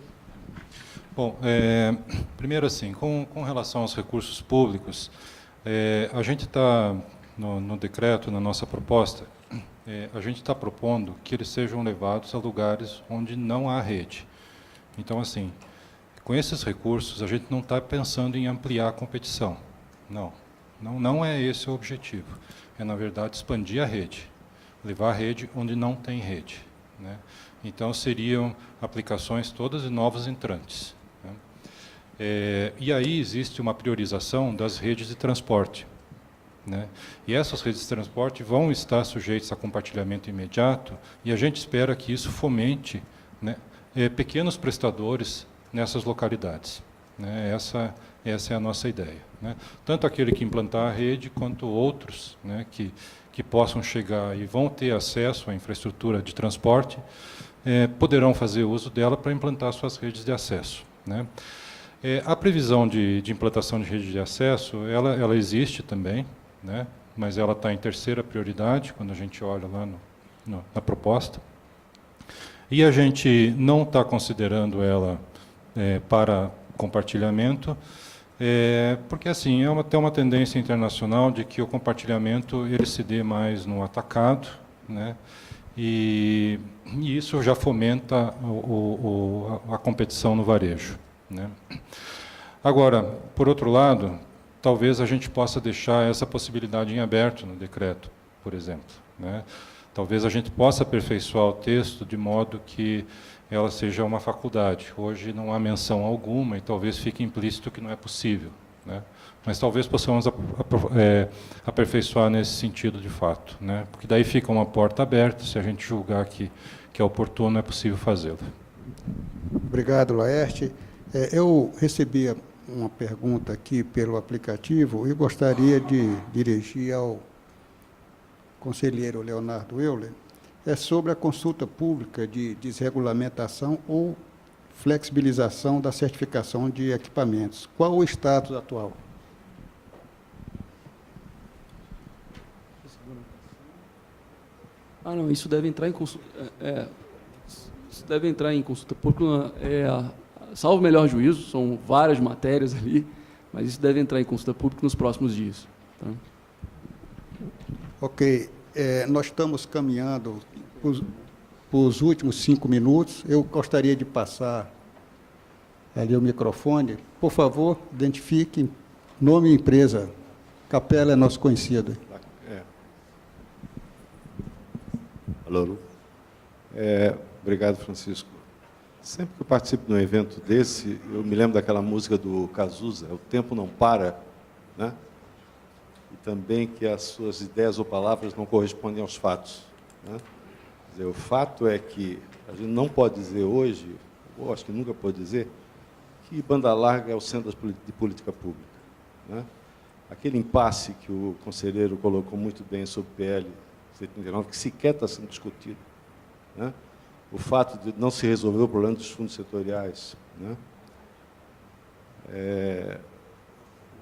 Bom, primeiro assim, com relação aos recursos públicos, a gente está, no decreto, na nossa proposta, a gente está propondo que eles sejam levados a lugares onde não há rede. Então, assim, com esses recursos, a gente não está pensando em ampliar a competição. Não é esse o objetivo. É, na verdade, expandir a rede, levar a rede onde não tem rede, né? Então, seriam aplicações todas de novos entrantes, né? E aí existe uma priorização das redes de transporte, né? E essas redes de transporte vão estar sujeitas a compartilhamento imediato e a gente espera que isso fomente, né, pequenos prestadores nessas localidades, né? Essa é a nossa ideia, né? Tanto aquele que implantar a rede, quanto outros, né, que possam chegar e vão ter acesso à infraestrutura de transporte, poderão fazer uso dela para implantar suas redes de acesso, né? A previsão de implantação de rede de acesso, ela existe também, né? Mas ela está em terceira prioridade, quando a gente olha lá na proposta. E a gente não está considerando ela para compartilhamento, porque assim, tem uma tendência internacional de que o compartilhamento ele se dê mais no atacado, né? E isso já fomenta a competição no varejo, né? Agora, por outro lado, talvez a gente possa deixar essa possibilidade em aberto no decreto, por exemplo, né? Talvez a gente possa aperfeiçoar o texto de modo que ela seja uma faculdade. Hoje não há menção alguma e talvez fique implícito que não é possível, né? Mas talvez possamos aperfeiçoar nesse sentido de fato, né? Porque daí fica uma porta aberta, se a gente julgar que é oportuno, é possível fazê-lo. Obrigado, Laerte. Eu recebi uma pergunta aqui pelo aplicativo e gostaria de dirigir ao conselheiro Leonardo Euler. É sobre a consulta pública de desregulamentação ou flexibilização da certificação de equipamentos. Qual o status atual? Não, isso deve entrar em consulta. Isso deve entrar em consulta pública. Salvo melhor juízo, são várias matérias ali, mas isso deve entrar em consulta pública nos próximos dias. Tá? Ok. Nós estamos caminhando para os últimos 5 minutos. Eu gostaria de passar ali o microfone. Por favor, identifique nome e empresa. Capela é nosso conhecido. Alô. Obrigado, Francisco. Sempre que eu participo de um evento desse, eu me lembro daquela música do Cazuza, O Tempo Não Para, né? E também que as suas ideias ou palavras não correspondem aos fatos, né? Quer dizer, o fato é que a gente não pode dizer hoje, ou acho que nunca pôde dizer, que banda larga é o centro de política pública, né? Aquele impasse que o conselheiro colocou muito bem sobre o PL 139, que sequer está sendo discutido, né? O fato de não se resolver o problema dos fundos setoriais, né?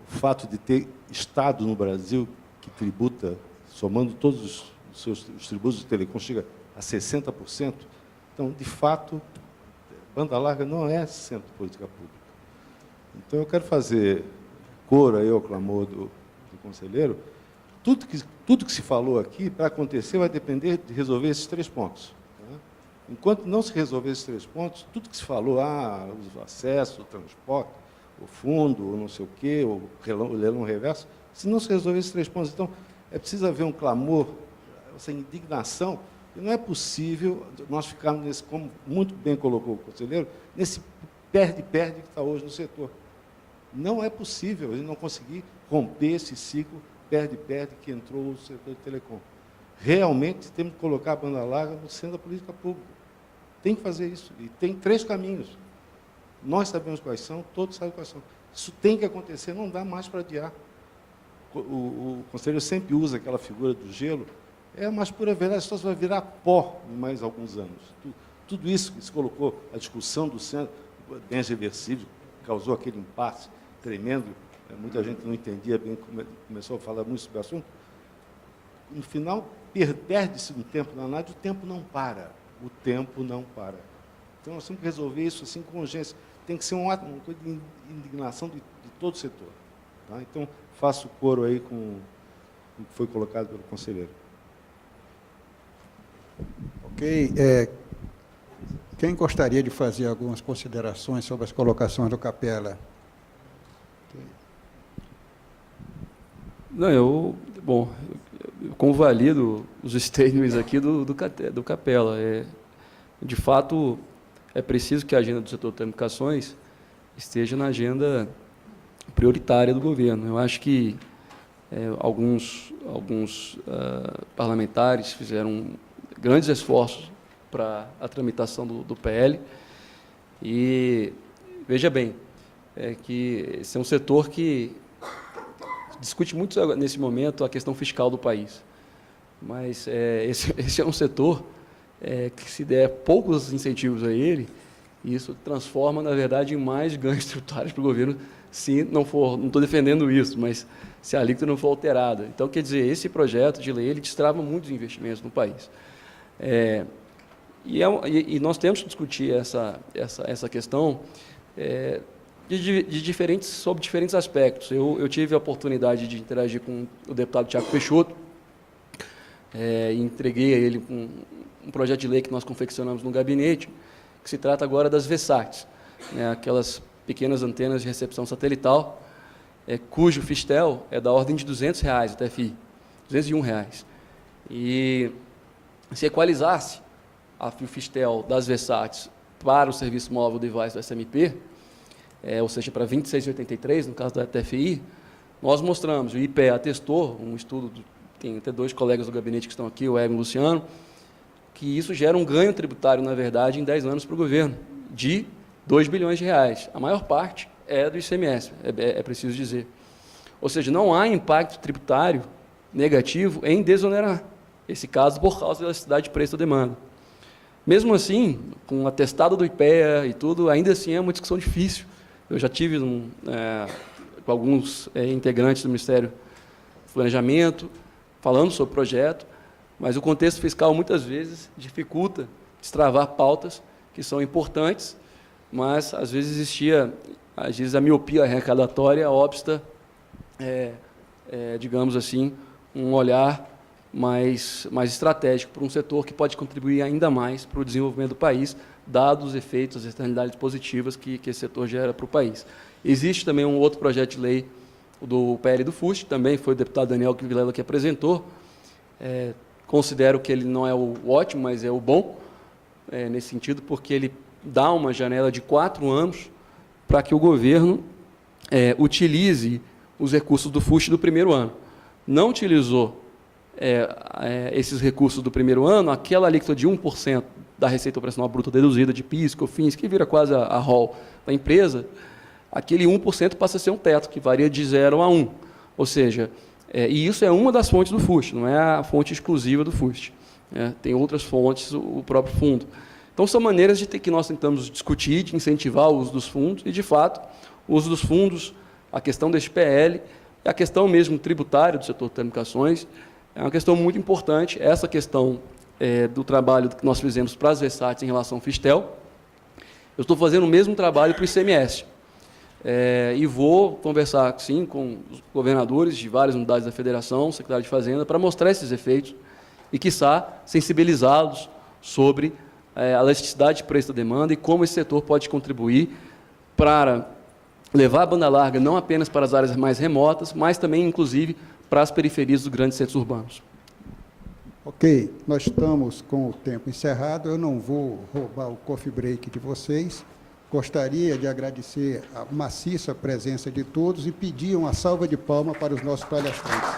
O fato de ter Estado no Brasil que tributa, somando todos os tributos de telecom, chega a 60%. Então, de fato, banda larga não é centro de política pública. Então, eu quero fazer coro aí ao clamor do conselheiro. Tudo que se falou aqui, para acontecer, vai depender de resolver esses 3 pontos. Né? Enquanto não se resolver esses 3 pontos, tudo que se falou, o acesso, o transporte, o fundo, o não sei o quê, o leilão reverso, se não se resolver esses 3 pontos, então, é preciso haver um clamor, essa indignação, e não é possível nós ficarmos nesse, como muito bem colocou o conselheiro, nesse perde-perde que está hoje no setor. Não é possível a gente não conseguir romper esse ciclo perde-perde que entrou no setor de telecom. Realmente temos que colocar a banda larga no centro da política pública. Tem que fazer isso. E tem 3 caminhos. Nós sabemos quais são, todos sabem quais são. Isso tem que acontecer, não dá mais para adiar. O conselheiro sempre usa aquela figura do gelo. É a mais pura verdade, a situação vai virar pó em mais alguns anos. Tudo isso que se colocou, a discussão do centro, bens reversíveis, causou aquele impasse tremendo, muita gente não entendia bem, começou a falar muito sobre o assunto. No final, perde-se um tempo na análise, o tempo não para. O tempo não para. Então, nós temos que resolver isso assim com urgência. Tem que ser uma coisa de indignação de todo o setor. Tá? Então, faço coro aí com o que foi colocado pelo conselheiro. Ok. Quem gostaria de fazer algumas considerações sobre as colocações do Capella? Não, eu convalido os statements aqui do Capella. De fato, é preciso que a agenda do setor de telecomunicações esteja na agenda prioritária do governo. Eu acho que alguns parlamentares fizeram grandes esforços para a tramitação do PL. E, veja bem, que esse é um setor que discute muito nesse momento a questão fiscal do país. Mas esse é um setor que, se der poucos incentivos a ele, isso transforma, na verdade, em mais ganhos tributários para o governo, se não for, não estou defendendo isso, mas se a alíquota não for alterada. Então, quer dizer, esse projeto de lei, ele destrava muitos investimentos no país. E nós temos que discutir essa questão sobre diferentes aspectos. Eu tive a oportunidade de interagir com o deputado Tiago Peixoto, e entreguei a ele um projeto de lei que nós confeccionamos no gabinete, que se trata agora das VSATs, né, aquelas pequenas antenas de recepção satelital, cujo Fistel é da ordem de R$200, o TFI, R$201. E se equalizasse o Fistel das VSATs para o serviço móvel device do SMP, ou seja, para 26,83, no caso da TFI, nós mostramos, o IPE atestou, um estudo, tem até 2 colegas do gabinete que estão aqui, o Evan e o Luciano, que isso gera um ganho tributário, na verdade, em 10 anos para o governo, de R$2 bilhões. A maior parte é do ICMS, é preciso dizer. Ou seja, não há impacto tributário negativo em desonerar esse caso por causa da elasticidade de preço da demanda. Mesmo assim, com o atestado do IPEA e tudo, ainda assim é uma discussão difícil. Eu já tive com alguns integrantes do Ministério do Planejamento, falando sobre o projeto, mas o contexto fiscal, muitas vezes, dificulta destravar pautas que são importantes, mas, às vezes, a miopia arrecadatória obsta, digamos assim, um olhar mais estratégico para um setor que pode contribuir ainda mais para o desenvolvimento do país, dados os efeitos, as externalidades positivas que esse setor gera para o país. Existe também um outro projeto de lei, o do PL do FUST, também foi o deputado Daniel Vilela que apresentou. Considero que ele não é o ótimo, mas é o bom, nesse sentido, porque ele dá uma janela de 4 anos para que o governo utilize os recursos do FUST do primeiro ano. Não utilizou esses recursos do primeiro ano, aquela alíquota de 1% da Receita Operacional Bruta deduzida de PIS, COFINS, que vira quase a ROL da empresa, aquele 1% passa a ser um teto, que varia de 0 a 1. Ou seja, e isso é uma das fontes do FUST, não é a fonte exclusiva do FUST. Tem outras fontes, o próprio fundo. Então, são maneiras que nós tentamos discutir, de incentivar o uso dos fundos, e, de fato, o uso dos fundos, a questão deste PL, e a questão mesmo tributária do setor de telecomunicações, é uma questão muito importante. Essa questão do trabalho que nós fizemos para as VSATs em relação ao Fistel, eu estou fazendo o mesmo trabalho para o ICMS. E vou conversar, sim, com os governadores de várias unidades da federação, secretário de Fazenda, para mostrar esses efeitos e, quiçá, sensibilizá-los sobre a elasticidade de preço da demanda e como esse setor pode contribuir para levar a banda larga não apenas para as áreas mais remotas, mas também, inclusive, para as periferias dos grandes centros urbanos. Ok, nós estamos com o tempo encerrado, eu não vou roubar o coffee break de vocês. Gostaria de agradecer a maciça presença de todos e pedir uma salva de palmas para os nossos palestrantes.